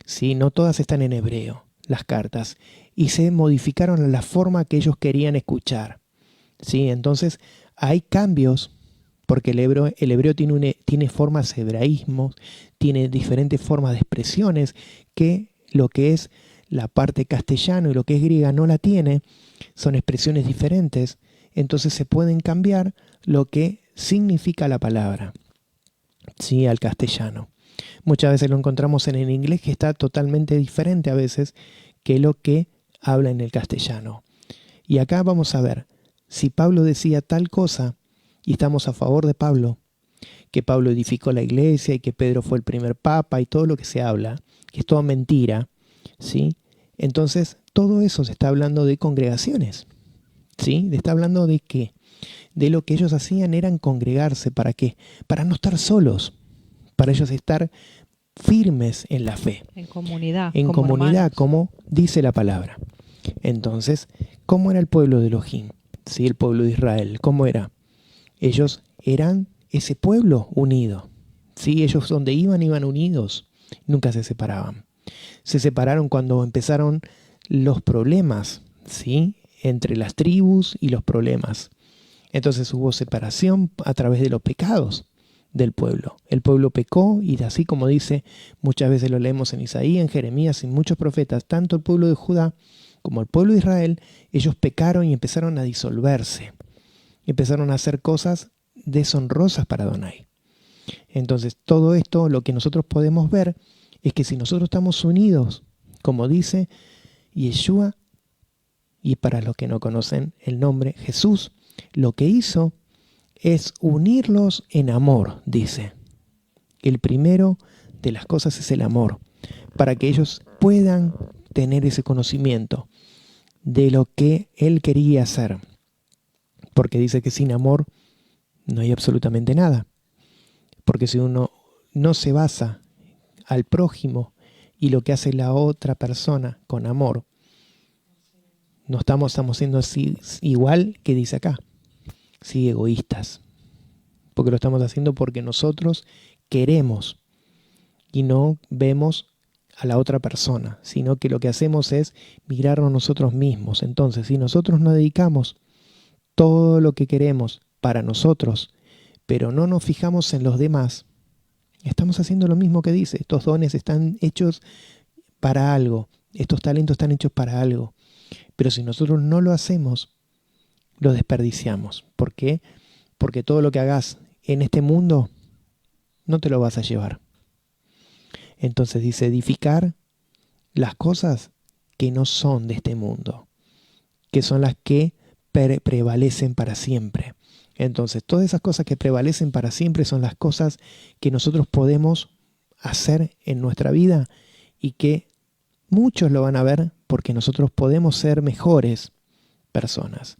¿sí? No todas están en hebreo, las cartas, y se modificaron a la forma que ellos querían escuchar, ¿sí? Entonces hay cambios, porque el hebreo tiene formas hebraísmos, tiene diferentes formas de expresiones que lo que es la parte castellano y lo que es griega no la tiene, son expresiones diferentes, entonces se pueden cambiar lo que significa la palabra, ¿sí?, al castellano. Muchas veces lo encontramos en el inglés, que está totalmente diferente a veces que lo que habla en el castellano. Y acá vamos a ver, si Pablo decía tal cosa, y estamos a favor de Pablo, que Pablo edificó la iglesia y que Pedro fue el primer papa y todo lo que se habla, que es toda mentira, ¿sí? Entonces, todo eso se está hablando de congregaciones, ¿sí? Está hablando de qué, de lo que ellos hacían eran congregarse. ¿Para qué? Para no estar solos, para ellos estar firmes en la fe. En comunidad. En como comunidad, hermanos. como dice la palabra. Entonces, ¿cómo era el pueblo de Elohim? ¿Sí? El pueblo de Israel, ¿cómo era? Ellos eran ese pueblo unido. ¿Sí? Ellos donde iban unidos, nunca se separaban. Se separaron cuando empezaron los problemas, ¿sí? Entre las tribus y los problemas. Entonces hubo separación a través de los pecados del pueblo. El pueblo pecó y así como dice, muchas veces lo leemos en Isaías, en Jeremías y muchos profetas, tanto el pueblo de Judá como el pueblo de Israel, ellos pecaron y empezaron a disolverse. Empezaron a hacer cosas deshonrosas para Adonai. Entonces todo esto, lo que nosotros podemos ver es que si nosotros estamos unidos, como dice Yeshua, y para los que no conocen el nombre, Jesús, lo que hizo es unirlos en amor, dice. El primero de las cosas es el amor, para que ellos puedan tener ese conocimiento de lo que Él quería hacer. Porque dice que sin amor no hay absolutamente nada. Porque si uno no se basa al prójimo y lo que hace la otra persona con amor, no estamos siendo así, igual que dice acá, sí, egoístas. Porque lo estamos haciendo porque nosotros queremos y no vemos a la otra persona, sino que lo que hacemos es mirarnos nosotros mismos. Entonces, si nosotros nos dedicamos todo lo que queremos para nosotros, pero no nos fijamos en los demás, estamos haciendo lo mismo que dice. Estos dones están hechos para algo, estos talentos están hechos para algo. Pero si nosotros no lo hacemos, lo desperdiciamos. ¿Por qué? Porque todo lo que hagas en este mundo no te lo vas a llevar. Entonces dice edificar las cosas que no son de este mundo, que son las que prevalecen para siempre. Entonces todas esas cosas que prevalecen para siempre son las cosas que nosotros podemos hacer en nuestra vida y que muchos lo van a ver porque nosotros podemos ser mejores personas.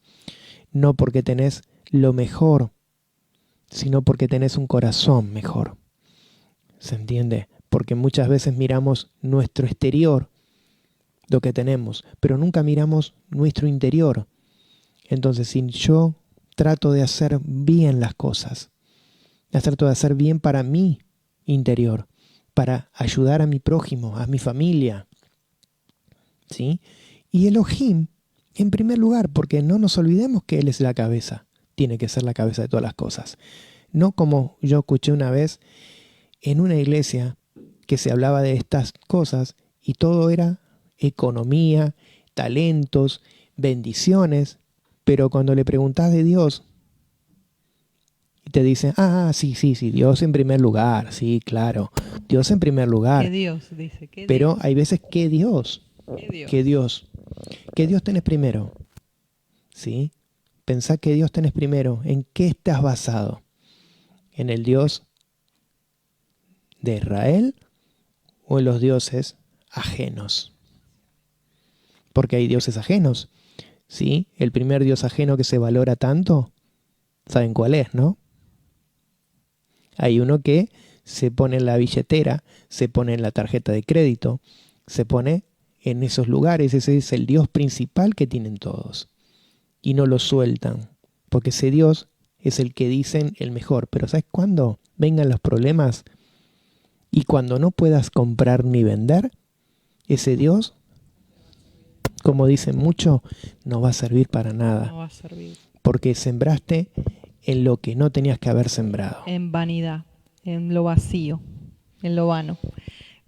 No porque tenés lo mejor, sino porque tenés un corazón mejor. ¿Se entiende? Porque muchas veces miramos nuestro exterior, lo que tenemos, pero nunca miramos nuestro interior. Entonces, si yo trato de hacer bien las cosas, trato de hacer bien para mi interior, para ayudar a mi prójimo, a mi familia, ¿sí? Y Elohim, en primer lugar, porque no nos olvidemos que Él es la cabeza, tiene que ser la cabeza de todas las cosas. No como yo escuché una vez en una iglesia que se hablaba de estas cosas y todo era economía, talentos, bendiciones, pero cuando le preguntas de Dios y te dicen, sí, Dios en primer lugar, sí, claro, Dios en primer lugar. ¿Qué Dios? Dice, ¿qué pero Dios? hay veces que Dios, ¿Qué Dios? que Dios tenés primero, ¿sí? Pensá que Dios tenés primero. ¿En qué estás basado? ¿En el Dios de Israel o en los dioses ajenos? Porque hay dioses ajenos, ¿sí? El primer dios ajeno que se valora tanto, ¿saben cuál es, no? Hay uno que se pone en la billetera, se pone en la tarjeta de crédito, se pone en esos lugares. Ese es el Dios principal que tienen todos. Y no lo sueltan, porque ese Dios es el que dicen el mejor. Pero ¿sabes cuándo vengan los problemas? Y cuando no puedas comprar ni vender, ese Dios, como dicen mucho, no va a servir para nada. No va a servir. Porque sembraste en lo que no tenías que haber sembrado. En vanidad, en lo vacío, en lo vano.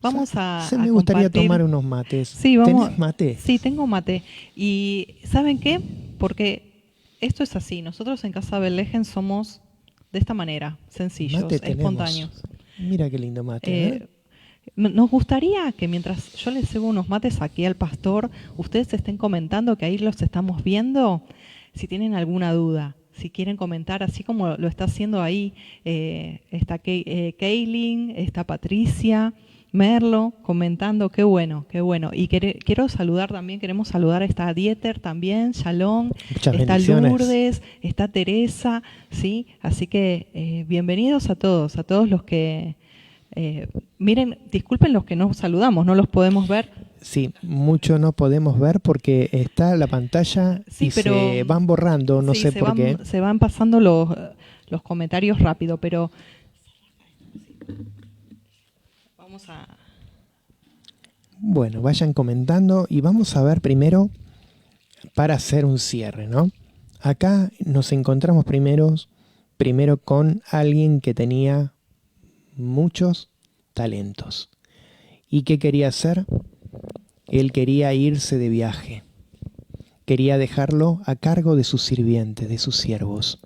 Vamos a me gustaría compartir. tomar unos mates. Sí, vamos. ¿Tenés mate? Sí, tengo mate. Y ¿saben qué? Porque esto es así. Nosotros en Casa Belegen somos de esta manera, sencillos, Mate tenemos. espontáneos. Mira qué lindo mate. Nos gustaría que mientras yo les cebo unos mates aquí al pastor, ustedes estén comentando, que ahí los estamos viendo, si tienen alguna duda, si quieren comentar, así como lo está haciendo ahí, está Kaylin, está Patricia, Merlo, comentando, qué bueno, qué bueno. Y quiero saludar también, queremos saludar a esta Dieter también, Shalom, Muchas está bendiciones. Lourdes, está Teresa, ¿sí? Así que bienvenidos a todos los que... miren, disculpen los que no saludamos, no los podemos ver. Sí, mucho no podemos ver porque está la pantalla Sí, y pero se van borrando, no sí, sé por qué. Se van pasando los comentarios rápido, pero vamos a... Bueno, vayan comentando y vamos a ver primero para hacer un cierre, ¿no? Acá nos encontramos primero con alguien que tenía muchos talentos. ¿Y qué quería hacer? Él quería irse de viaje. Quería dejarlo a cargo de sus sirvientes, de sus siervos.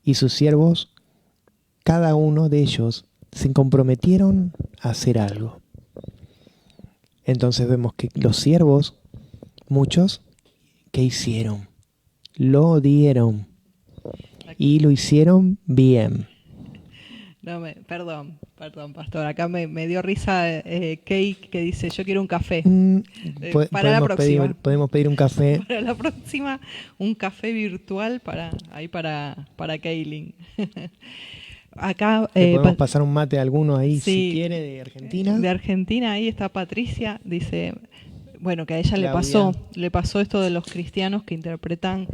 Y sus siervos, cada uno de ellos, se comprometieron a hacer algo. Entonces vemos que los siervos, muchos, ¿qué hicieron? Lo dieron. Y lo hicieron bien. No, perdón, pastor. Acá me dio risa Cake que dice, yo quiero un café. Para la próxima. Podemos pedir un café. Para la próxima, un café virtual para Kaylin. Acá podemos pasar un mate a alguno ahí, sí, si quiere, de Argentina. De Argentina, ahí está Patricia, dice, bueno, que a ella Claudia. le pasó esto de los cristianos que interpretan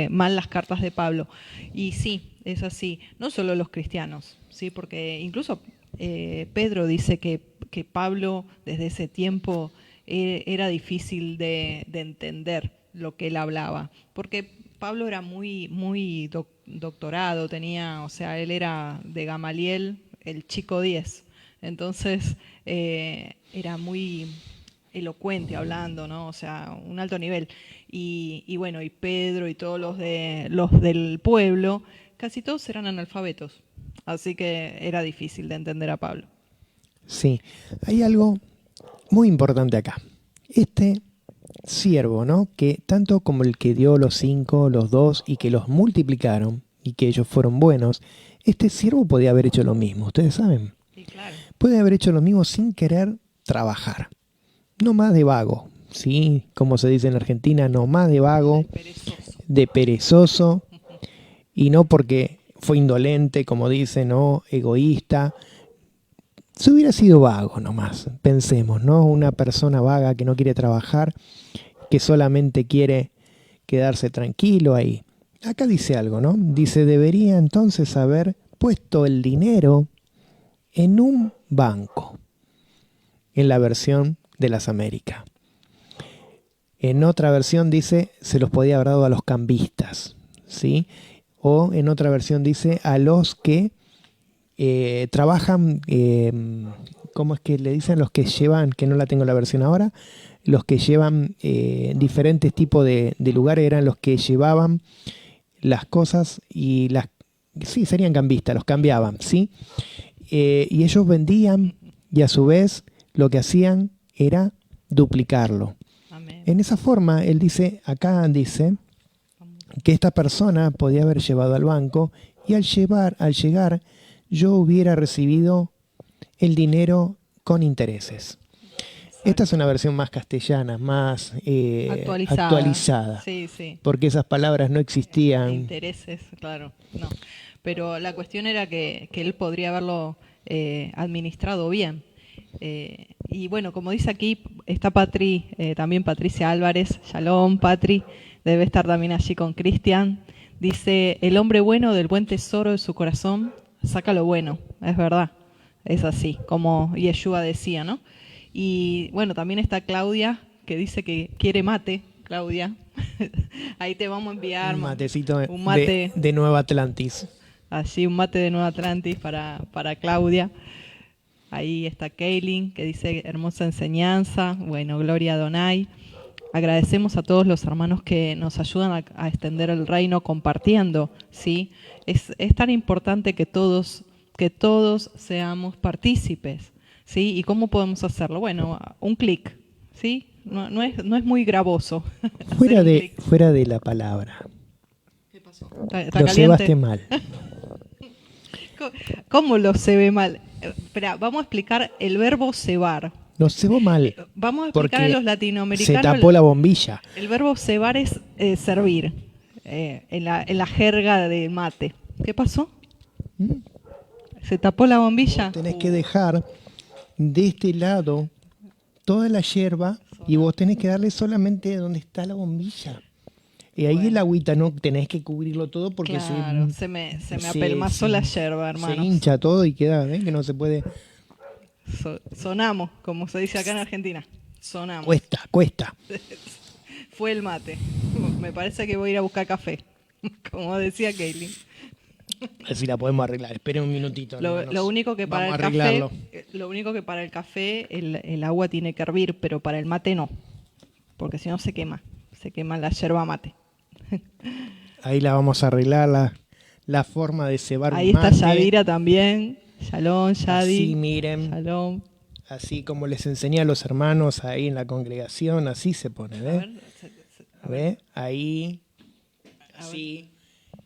mal las cartas de Pablo. Y sí, es así, no solo los cristianos, sí, porque incluso Pedro dice que Pablo desde ese tiempo era difícil de entender lo que él hablaba, porque Pablo era muy doctorado, tenía, o sea, él era de Gamaliel, el chico 10, entonces era muy elocuente hablando, ¿no? O sea, un alto nivel. Y bueno, y Pedro y todos los del pueblo, casi todos eran analfabetos, así que era difícil de entender a Pablo. Sí, hay algo muy importante acá. Este siervo, ¿no? Que tanto como el que dio los 5, los 2 y que los multiplicaron y que ellos fueron buenos, este siervo podía haber hecho lo mismo, ¿ustedes saben? Sí, claro. Puede haber hecho lo mismo sin querer trabajar. No más de vago, ¿sí? Como se dice en Argentina, no más de vago, de perezoso, y no porque fue indolente, como dicen, o egoísta. Si hubiera sido vago nomás, pensemos, ¿no? Una persona vaga que no quiere trabajar, que solamente quiere quedarse tranquilo ahí. Acá dice algo, ¿no? Dice, debería entonces haber puesto el dinero en un banco, en la versión de las Américas. En otra versión dice, se los podía haber dado a los cambistas, ¿sí? O en otra versión dice, a los que trabajan, ¿cómo es que le dicen? Los que llevan, que no la tengo la versión ahora, los que llevan diferentes tipos de lugares, eran los que llevaban las cosas y las, sí, serían cambistas, los cambiaban, ¿sí? Y ellos vendían y a su vez lo que hacían era duplicarlo. Amén. En esa forma, él dice, acá dice, que esta persona podía haber llevado al banco y al llegar, yo hubiera recibido el dinero con intereses. Exacto. Esta es una versión más castellana, más actualizada. Sí, sí. Porque esas palabras no existían. Intereses, claro, no. Pero la cuestión era que él podría haberlo administrado bien. Y bueno, como dice aquí, está también Patricia Álvarez. Shalom, Patri. Debe estar también allí con Cristian. Dice, el hombre bueno del buen tesoro de su corazón saca lo bueno. Es verdad, es así, como Yeshua decía, ¿no? Y bueno, también está Claudia, que dice que quiere mate. Claudia, ahí te vamos a enviar un matecito un mate de Nueva Atlantis. Allí un mate de Nueva Atlantis para Claudia. Ahí está Kaylin, que dice hermosa enseñanza. Bueno, gloria a Adonai. Agradecemos a todos los hermanos que nos ayudan a extender el reino compartiendo, ¿sí? Es tan importante que todos seamos partícipes, ¿sí? ¿Y cómo podemos hacerlo? Bueno, un clic, ¿sí? No es muy gravoso. Fuera de la palabra. ¿Qué pasó? Lo cebaste mal. ¿Cómo lo cebé mal? Espera, vamos a explicar el verbo cebar. Lo cebó mal. Vamos a explicar a los latinoamericanos. Se tapó la bombilla. El verbo cebar es servir, en la jerga del mate. ¿Qué pasó? ¿Se tapó la bombilla? Vos tenés que dejar de este lado toda la hierba y vos tenés que darle solamente donde está la bombilla. Y ahí el agüita no tenés que cubrirlo todo porque se me apelmazó la yerba, hermano. Se hincha todo y queda, que no se puede. Sonamos, como se dice acá en Argentina. Sonamos. Cuesta. Fue el mate. Me parece que voy a ir a buscar café, como decía Kaylin. Así la podemos arreglar. Esperen un minutito. Lo único que para el café, el agua tiene que hervir, pero para el mate no, porque si no se quema la yerba mate. Ahí la vamos a arreglar, la forma de cebar ahí un mate. Ahí está Yadira también. Shalom, Yadi. Así, miren. Shalom. Así como les enseñé a los hermanos ahí en la congregación, así se pone, ¿ves? ¿Ves? Ahí, así,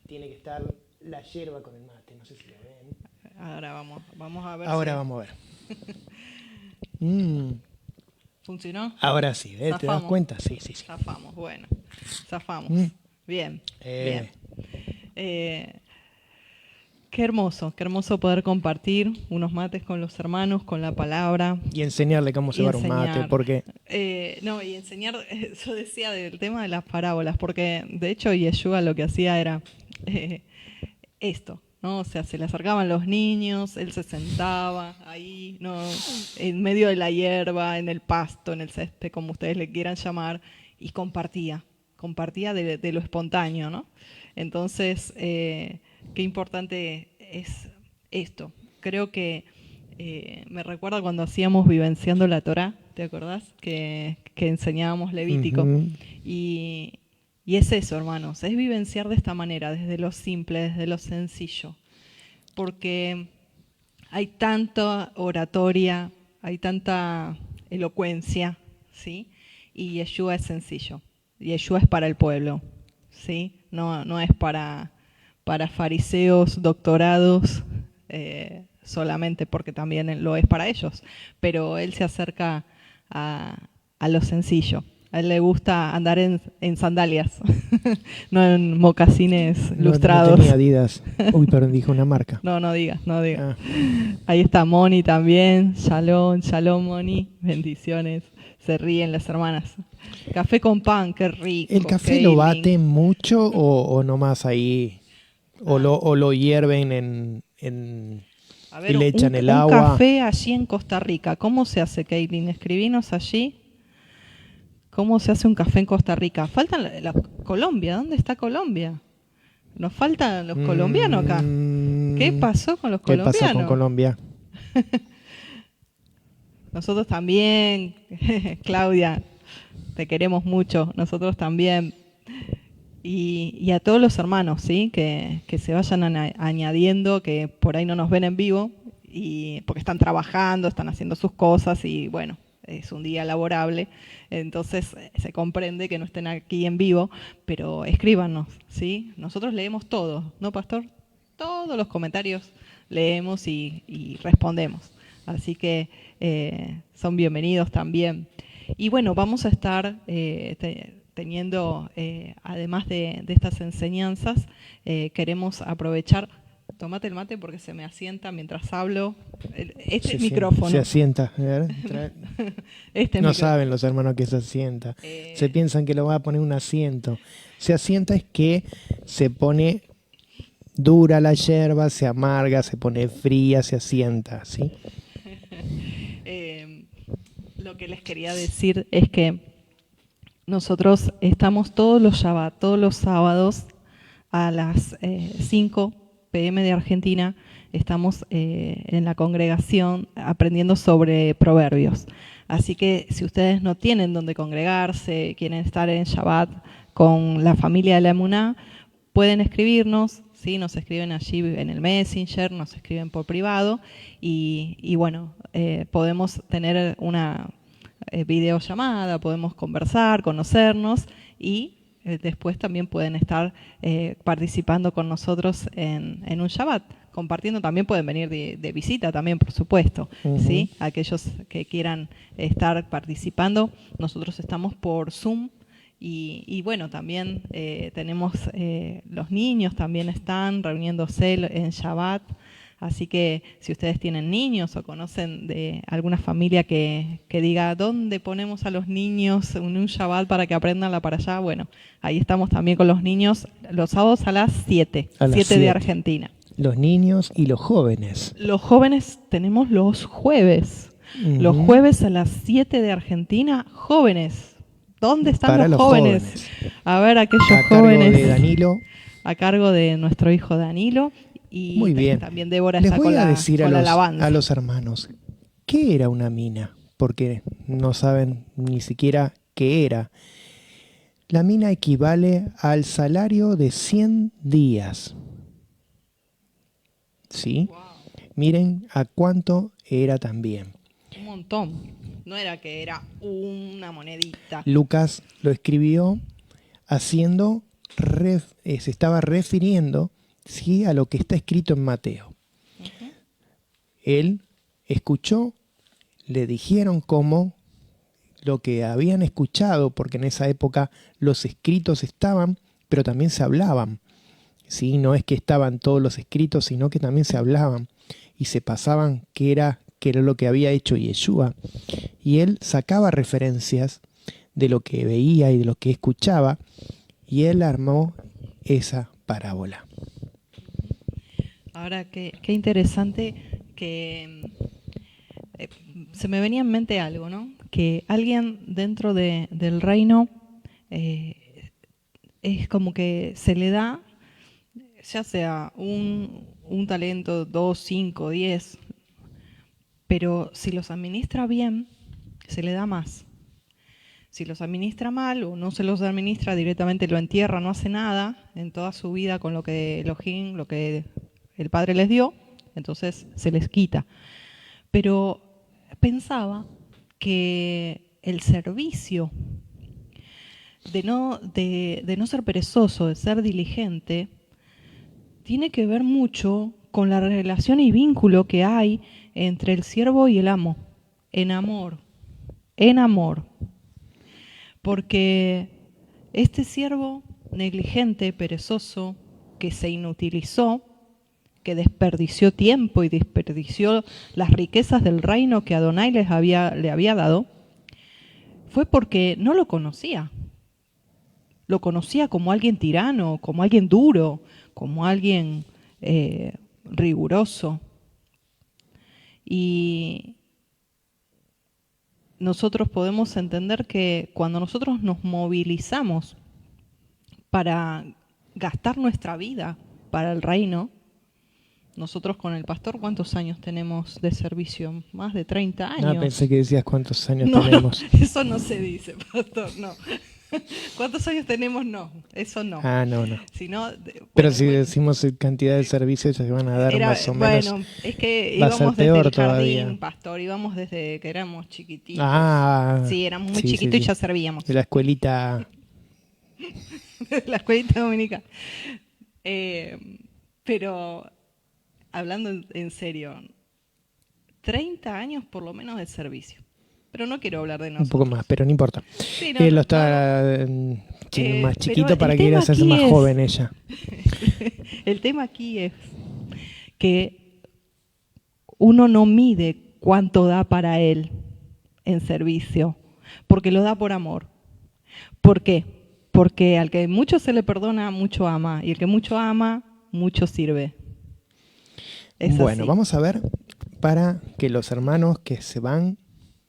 tiene que estar la yerba con el mate, no sé si lo ven. Ahora vamos a ver. Vamos a ver. ¿Funcionó? Ahora sí, ¿ves? ¿Te das cuenta? Sí. Zafamos, bueno. Zafamos. Bien. Qué hermoso poder compartir unos mates con los hermanos, con la palabra. Y enseñarle cómo cebar un mate, porque... y enseñar, yo decía del tema de las parábolas, porque de hecho Yeshua lo que hacía era esto, ¿no? O sea, se le acercaban los niños, él se sentaba ahí, ¿no? En medio de la hierba, en el pasto, en el césped, como ustedes le quieran llamar, y compartía de lo espontáneo, ¿no? Entonces, qué importante es esto. Creo que me recuerda cuando hacíamos Vivenciando la Torá, ¿te acordás? Que enseñábamos Levítico. Uh-huh. Y es eso, hermanos, es vivenciar de esta manera, desde lo simple, desde lo sencillo. Porque hay tanta oratoria, hay tanta elocuencia, ¿sí? Y Yeshua es sencillo. Yeshua es para el pueblo, ¿sí? No es para fariseos doctorados solamente, porque también lo es para ellos, pero él se acerca a lo sencillo. A él le gusta andar en sandalias, no en mocasines lustrados. No tenía Adidas. Uy, perdón, dijo una marca. No digas. Ahí está Moni también. Shalom, Moni. Bendiciones. Se ríen las hermanas. Café con pan, qué rico. ¿El café lo baten mucho o nomás ahí? ¿O lo hierven a ver, y le echan el un agua? Un café allí en Costa Rica. ¿Cómo se hace, Kaylin? Escribinos allí. ¿Cómo se hace un café en Costa Rica? Faltan Colombia. ¿Dónde está Colombia? Nos faltan los colombianos acá. ¿Qué pasó con los colombianos? ¿Qué pasó con Colombia? Nosotros también, Claudia, te queremos mucho, nosotros también. Y a todos los hermanos, ¿sí? Que se vayan añadiendo, que por ahí no nos ven en vivo, porque están trabajando, están haciendo sus cosas y bueno, es un día laborable, entonces se comprende que no estén aquí en vivo, pero escríbanos, ¿sí? Nosotros leemos todo, ¿no, pastor? Todos los comentarios leemos y respondemos. Así que son bienvenidos también. Y bueno, vamos a estar teniendo, además de estas enseñanzas, queremos aprovechar. Tómate el mate porque se me asienta mientras hablo. Este es micrófono. Se asienta. No saben los hermanos que se asienta. Se piensan que lo va a poner un asiento. Se asienta es que se pone dura la yerba, se amarga, se pone fría, se asienta, ¿sí? Lo que les quería decir es que nosotros estamos todos los Shabbat, todos los sábados a las 5 p.m. de Argentina, estamos en la congregación aprendiendo sobre proverbios. Así que si ustedes no tienen donde congregarse, quieren estar en Shabbat con la familia de la Emuná, pueden escribirnos, ¿sí? Nos escriben allí en el Messenger, nos escriben por privado y bueno, podemos tener una videollamada, podemos conversar, conocernos y después también pueden estar participando con nosotros en un Shabbat. Compartiendo también pueden venir de visita también, por supuesto. Uh-huh. ¿Sí? Aquellos que quieran estar participando, nosotros estamos por Zoom y bueno, también tenemos los niños también están reuniéndose en Shabbat. Así que si ustedes tienen niños o conocen de alguna familia que diga ¿dónde ponemos a los niños en un Shabbat para que aprendan la parashá? Bueno, ahí estamos también con los niños los sábados a las 7 de Argentina. Los niños y los jóvenes. Los jóvenes tenemos los jueves. Los jueves a las 7 de Argentina, jóvenes. ¿Dónde están Para los los jóvenes? A ver, aquellos a jóvenes. cargo de Danilo. A cargo de nuestro hijo Danilo. Y Muy bien. también Débora Les está voy con a la, decir con la alabanza. a los hermanos, ¿qué era una mina? Porque no saben ni siquiera qué era. La mina equivale al salario de 100 días. ¿Sí? Wow. Miren a cuánto era también. Un montón. No era que era una monedita. Lucas lo escribió haciendo, se estaba refiriendo, ¿sí?, a lo que está escrito en Mateo. Él escuchó, le dijeron cómo lo que habían escuchado, porque en esa época los escritos estaban, pero también se hablaban. ¿Sí? No es que estaban todos los escritos, sino que también se hablaban y se pasaban qué era lo que había hecho Yeshua. Y él sacaba referencias de lo que veía y de lo que escuchaba, y él armó esa parábola. Ahora, qué interesante que se me venía en mente algo, ¿no? Que alguien dentro del reino es como que se le da, ya sea un talento, 2, 5, 10, pero si los administra bien, se le da más. Si los administra mal o no se los administra, directamente lo entierra, no hace nada en toda su vida con lo que Elohim, lo que el Padre les dio, entonces se les quita. Pero pensaba que el servicio de no ser perezoso, de ser diligente, tiene que ver mucho con la relación y vínculo que hay entre el siervo y el amo, en amor, porque este siervo negligente, perezoso, que se inutilizó, que desperdició tiempo y desperdició las riquezas del reino que Adonai le había dado, fue porque no lo conocía. Lo conocía como alguien tirano, como alguien duro, como alguien riguroso. Y nosotros podemos entender que cuando nosotros nos movilizamos para gastar nuestra vida para el reino, nosotros con el pastor, ¿cuántos años tenemos de servicio? Más de 30 años. No, pensé que decías cuántos años tenemos. No, eso no se dice, pastor, no. ¿Cuántos años tenemos? No, eso no. Ah, no. Pero si decimos cantidad de servicios, se van a dar más o menos. Bueno, es que va a ser íbamos desde peor el jardín, todavía. pastor, íbamos desde que éramos chiquititos. Sí, éramos muy chiquitos y ya servíamos. De la escuelita. La escuelita dominical. Pero, hablando en serio, 30 años por lo menos de servicio. Pero no quiero hablar de nosotros. Un poco más, pero no importa. Sí, Él está más chiquito para que quiera hacerse más joven ella. El tema aquí es que uno no mide cuánto da para él en servicio, porque lo da por amor. ¿Por qué? Porque al que mucho se le perdona, mucho ama, y el que mucho ama, mucho sirve. Bueno, vamos a ver, para que los hermanos que se van,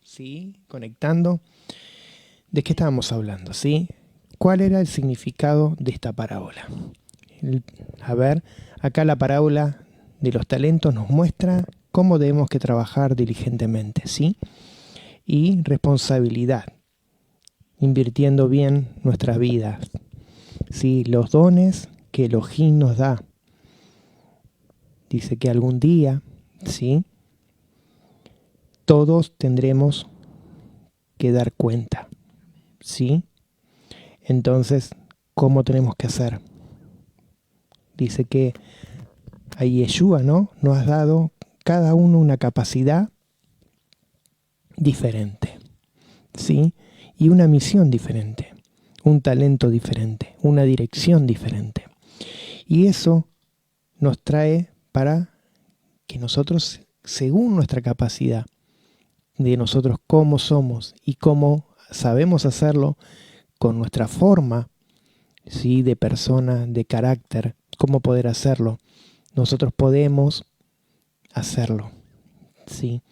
¿sí?, conectando, ¿de qué estábamos hablando? ¿Sí? ¿Cuál era el significado de esta parábola? A ver, acá la parábola de los talentos nos muestra cómo debemos que trabajar diligentemente, ¿sí? Y responsabilidad, invirtiendo bien nuestras vidas, ¿sí? Los dones que Elohim nos da. Dice que algún día, ¿sí?, todos tendremos que dar cuenta, ¿sí? Entonces, ¿cómo tenemos que hacer? Dice que a Yeshua, ¿no?, nos has dado cada uno una capacidad diferente, ¿sí? Y una misión diferente, un talento diferente, una dirección diferente. Y eso nos trae para que nosotros, según nuestra capacidad, de nosotros cómo somos y cómo sabemos hacerlo, con nuestra forma, ¿sí?, de persona, de carácter, cómo poder hacerlo, nosotros podemos hacerlo, ¿sí?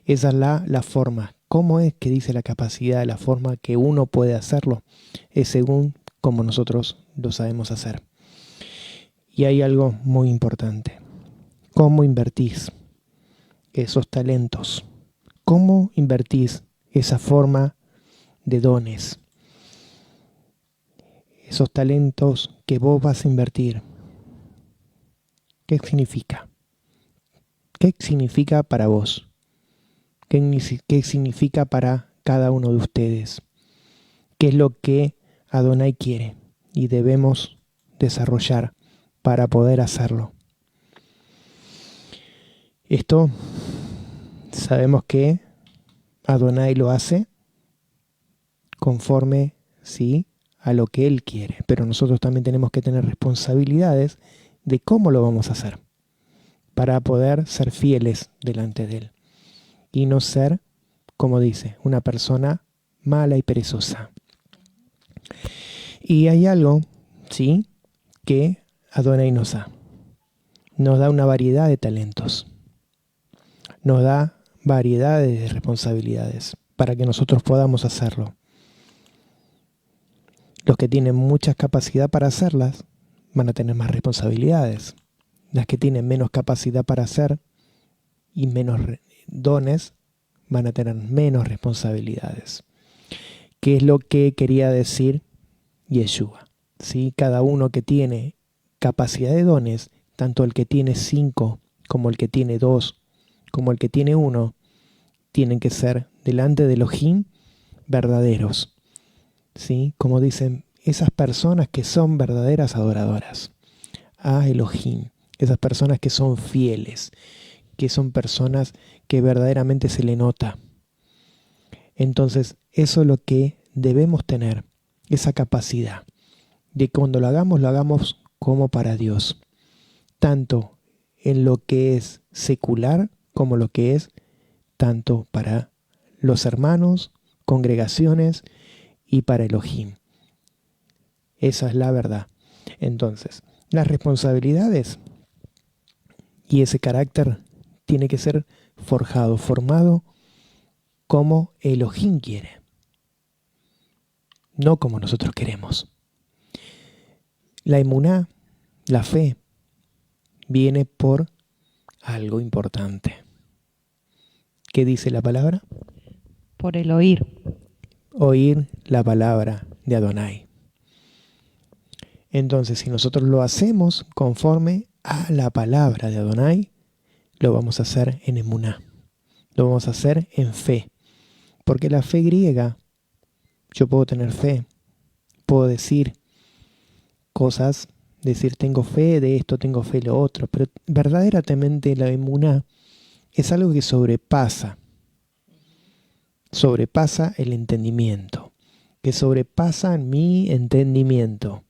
Esa es la forma. ¿Cómo es que dice la capacidad, la forma que uno puede hacerlo? Es según como nosotros lo sabemos hacer. Y hay algo muy importante. ¿Cómo invertís esos talentos? ¿Cómo invertís esa forma de dones? Esos talentos que vos vas a invertir. ¿Qué significa? ¿Qué significa para vos? ¿Qué significa para cada uno de ustedes? ¿Qué es lo que Adonai quiere y debemos desarrollar para poder hacerlo? Esto sabemos que Adonai lo hace conforme, sí, a lo que Él quiere, pero nosotros también tenemos que tener responsabilidades de cómo lo vamos a hacer para poder ser fieles delante de Él y no ser, como dice, una persona mala y perezosa. Y hay algo, sí, que Adonai nos da. Nos da una variedad de talentos. Nos da variedad de responsabilidades para que nosotros podamos hacerlo. Los que tienen mucha capacidad para hacerlas van a tener más responsabilidades. Las que tienen menos capacidad para hacer y menos dones van a tener menos responsabilidades. ¿Qué es lo que quería decir Yeshua? ¿Sí? Cada uno que tiene capacidad de dones, tanto el que tiene 5 como el que tiene 2, como el que tiene 1, tienen que ser delante de Elohim verdaderos. ¿Sí? Como dicen, esas personas que son verdaderas adoradoras a Elohim, esas personas que son fieles, que son personas que verdaderamente se le nota. Entonces, eso es lo que debemos tener, esa capacidad de que cuando lo hagamos como para Dios, tanto en lo que es secular como lo que es tanto para los hermanos, congregaciones y para Elohim. Esa es la verdad. Entonces, las responsabilidades y ese carácter tiene que ser forjado, formado como Elohim quiere, no como nosotros queremos. La emuná, la fe, viene por algo importante. ¿Qué dice la palabra? Por el oír. Oír la palabra de Adonai. Entonces, si nosotros lo hacemos conforme a la palabra de Adonai, lo vamos a hacer en emuná. Lo vamos a hacer en fe. Porque la fe griega, yo puedo tener fe, puedo decir cosas, decir tengo fe de esto, tengo fe de lo otro, pero verdaderamente la emuná es algo que sobrepasa el entendimiento, que sobrepasa mi entendimiento,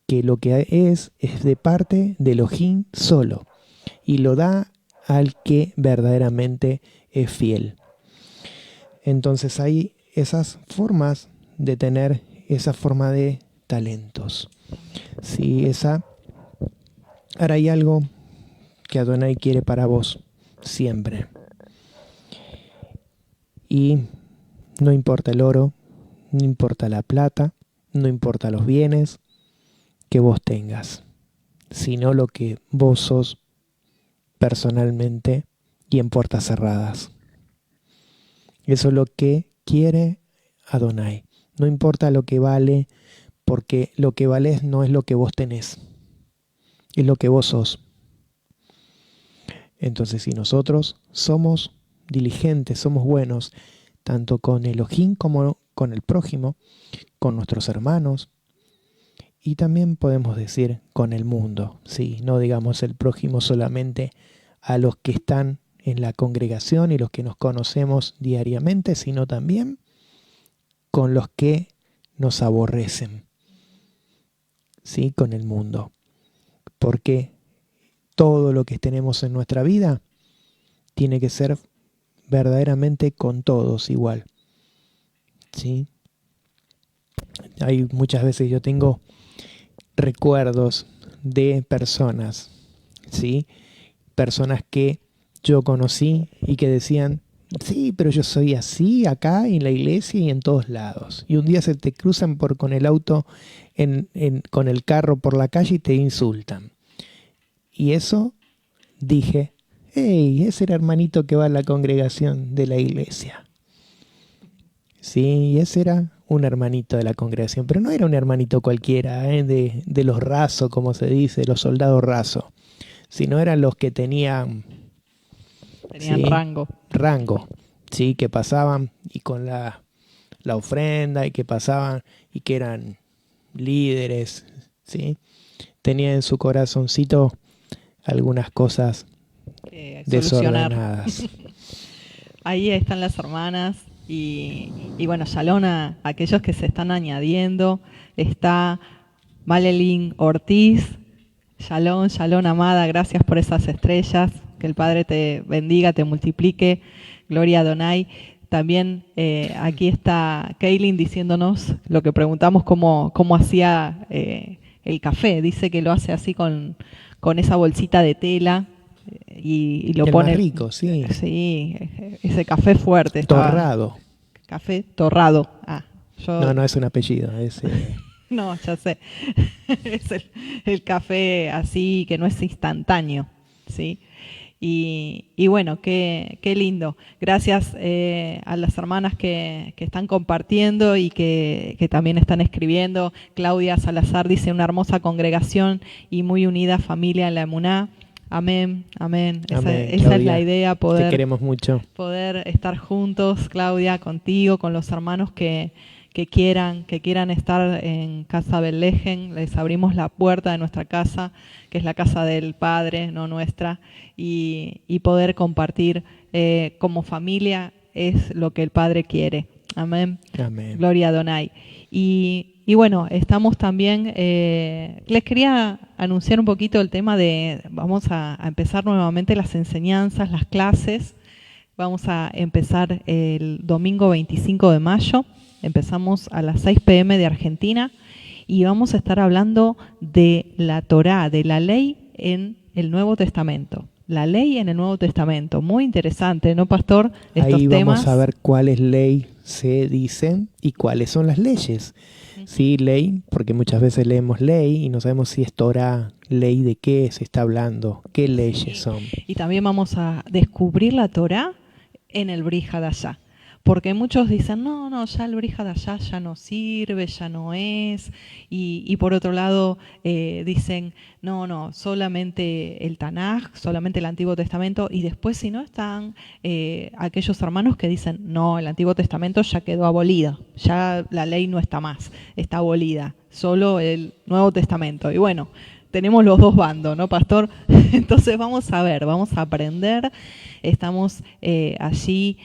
que lo que es de parte de Elohim solo, y lo da al que verdaderamente es fiel. Entonces hay esas formas de tener esa forma de talentos. Sí, ahora hay algo que Adonai quiere para vos siempre. Y no importa el oro, no importa la plata, no importa los bienes que vos tengas, sino lo que vos sos personalmente y en puertas cerradas. Eso es lo que quiere Adonai. No importa lo que vale, porque lo que vales no es lo que vos tenés, es lo que vos sos. Entonces, si nosotros somos diligentes, somos buenos, tanto con Elohim como con el prójimo, con nuestros hermanos, y también podemos decir con el mundo, sí, no digamos el prójimo solamente a los que están en la congregación y los que nos conocemos diariamente, sino también con los que nos aborrecen, sí, con el mundo. Porque todo lo que tenemos en nuestra vida tiene que ser verdaderamente con todos igual, ¿sí? Hay muchas veces yo tengo recuerdos de personas, ¿sí? Personas que yo conocí y que decían, Sí, pero yo soy así acá en la iglesia y en todos lados. Y un día se te cruzan con el auto, con el carro por la calle y te insultan. Y eso dije, hey, ese era hermanito que va a la congregación de la iglesia. Sí, ese era un hermanito de la congregación, pero no era un hermanito cualquiera, de los rasos, como se dice, los soldados rasos, sino eran los que tenían, Tenían sí, rango. rango, sí, que pasaban y con la ofrenda y que pasaban y que eran líderes, sí, tenían en su corazoncito algunas cosas Solucionar. desordenadas. Ahí están las hermanas y bueno, shalom a aquellos que se están añadiendo. Está Malelín Ortiz. Shalom, shalom amada, gracias por esas estrellas. Que el Padre te bendiga, te multiplique. Gloria a Adonai. También aquí está Kaylin diciéndonos lo que preguntamos cómo hacía el café. Dice que lo hace así con esa bolsita de tela y lo El pone. más rico, sí. Sí, ese café fuerte. Torrado. Café torrado. No, no es un apellido, es... No, ya sé. Es el café así que no es instantáneo, ¿sí? Y bueno, qué lindo. Gracias a las hermanas que están compartiendo y que también están escribiendo. Claudia Salazar dice, una hermosa congregación y muy unida familia en la Emuná. Amén, amén. Amén, esa es la idea, te queremos mucho. Poder estar juntos, Claudia, contigo, con los hermanos que quieran estar en Casa Bellejen. Les abrimos la puerta de nuestra casa, que es la casa del Padre, no nuestra, y poder compartir como familia es lo que el Padre quiere. Amén. Amén. Gloria a Adonai. Y bueno, estamos también, les quería anunciar un poquito el tema vamos a empezar nuevamente las enseñanzas, las clases. Vamos a empezar el domingo 25 de mayo. Empezamos a las 6 p.m. de Argentina y vamos a estar hablando de la Torá, de la ley en el Nuevo Testamento. La ley en el Nuevo Testamento. Muy interesante, ¿no, Pastor? Estos Ahí temas. vamos a ver cuáles leyes se dicen y cuáles son las leyes. Sí, ley, porque muchas veces leemos ley y no sabemos si es Torá, ley de qué se está hablando, qué leyes son. Y también vamos a descubrir la Torá en el Brit Hadashah. Porque muchos dicen, no, ya el Brit Hadashah ya no sirve, ya no es. Y por otro lado dicen, no, solamente el Tanaj, solamente el Antiguo Testamento. Y después, si no, están aquellos hermanos que dicen, no, el Antiguo Testamento ya quedó abolido. Ya la ley no está más, está abolida. Solo el Nuevo Testamento. Y bueno, tenemos los dos bandos, ¿no, Pastor? Entonces vamos a ver, vamos a aprender. Estamos allí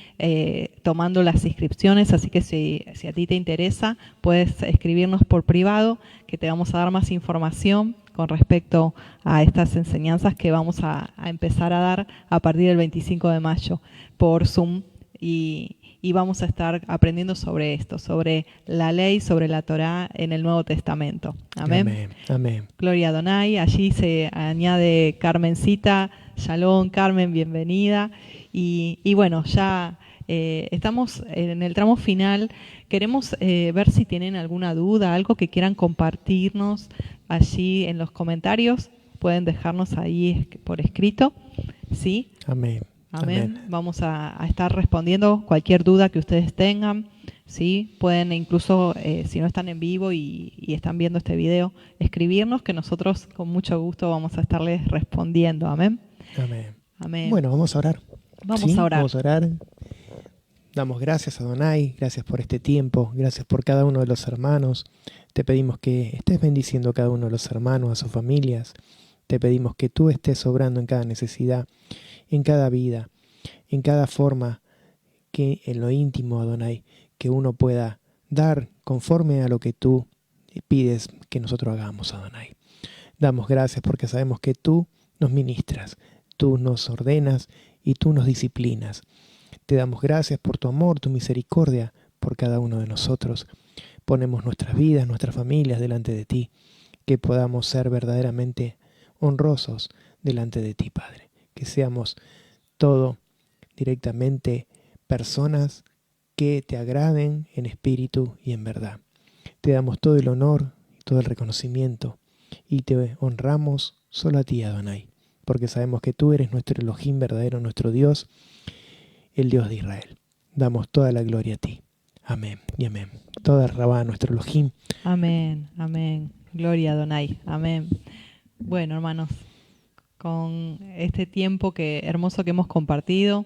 tomando las inscripciones, así que si a ti te interesa, puedes escribirnos por privado, que te vamos a dar más información con respecto a estas enseñanzas que vamos a empezar a dar a partir del 25 de mayo por Zoom y vamos a estar aprendiendo sobre esto, sobre la ley, sobre la Torá en el Nuevo Testamento. Amén. Amén. Amén. Gloria a Adonai. Allí se añade Carmencita. Shalom, Carmen, bienvenida. Y bueno, ya estamos en el tramo final. Queremos ver si tienen alguna duda, algo que quieran compartirnos allí en los comentarios. Pueden dejarnos ahí por escrito. ¿Sí? Amén. Amén. Vamos a estar respondiendo cualquier duda que ustedes tengan. ¿Sí? Pueden incluso, si no están en vivo y están viendo este video, escribirnos, que nosotros con mucho gusto vamos a estarles respondiendo. Amén. Amén. Amén. Bueno, vamos a orar. Vamos a orar. Vamos a orar. Damos gracias a Adonai, gracias por este tiempo, gracias por cada uno de los hermanos. Te pedimos que estés bendiciendo a cada uno de los hermanos, a sus familias. Te pedimos que tú estés obrando en cada necesidad, en cada vida, en cada forma, que en lo íntimo, Adonai, que uno pueda dar conforme a lo que tú pides que nosotros hagamos, Adonai. Damos gracias porque sabemos que tú nos ministras, tú nos ordenas y tú nos disciplinas. Te damos gracias por tu amor, tu misericordia por cada uno de nosotros. Ponemos nuestras vidas, nuestras familias delante de ti, que podamos ser verdaderamente honrosos delante de ti, Padre. Que seamos todo directamente personas que te agraden en espíritu y en verdad. Te damos todo el honor y todo el reconocimiento y te honramos solo a ti, Adonai, porque sabemos que tú eres nuestro Elohim verdadero, nuestro Dios, el Dios de Israel. Damos toda la gloria a ti. Amén y amén. Toda Rabá, nuestro Elohim. Amén, amén. Gloria a Adonai. Amén. Bueno, hermanos, con este tiempo hermoso que hemos compartido,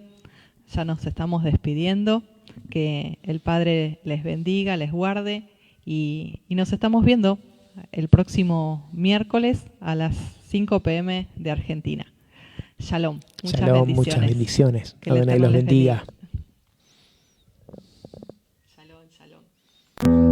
ya nos estamos despidiendo. Que el Padre les bendiga, les guarde y nos estamos viendo el próximo miércoles a las 5 p.m. de Argentina. Shalom. Muchas bendiciones. Que el Adonai Eterno los les bendiga. Shalom, shalom.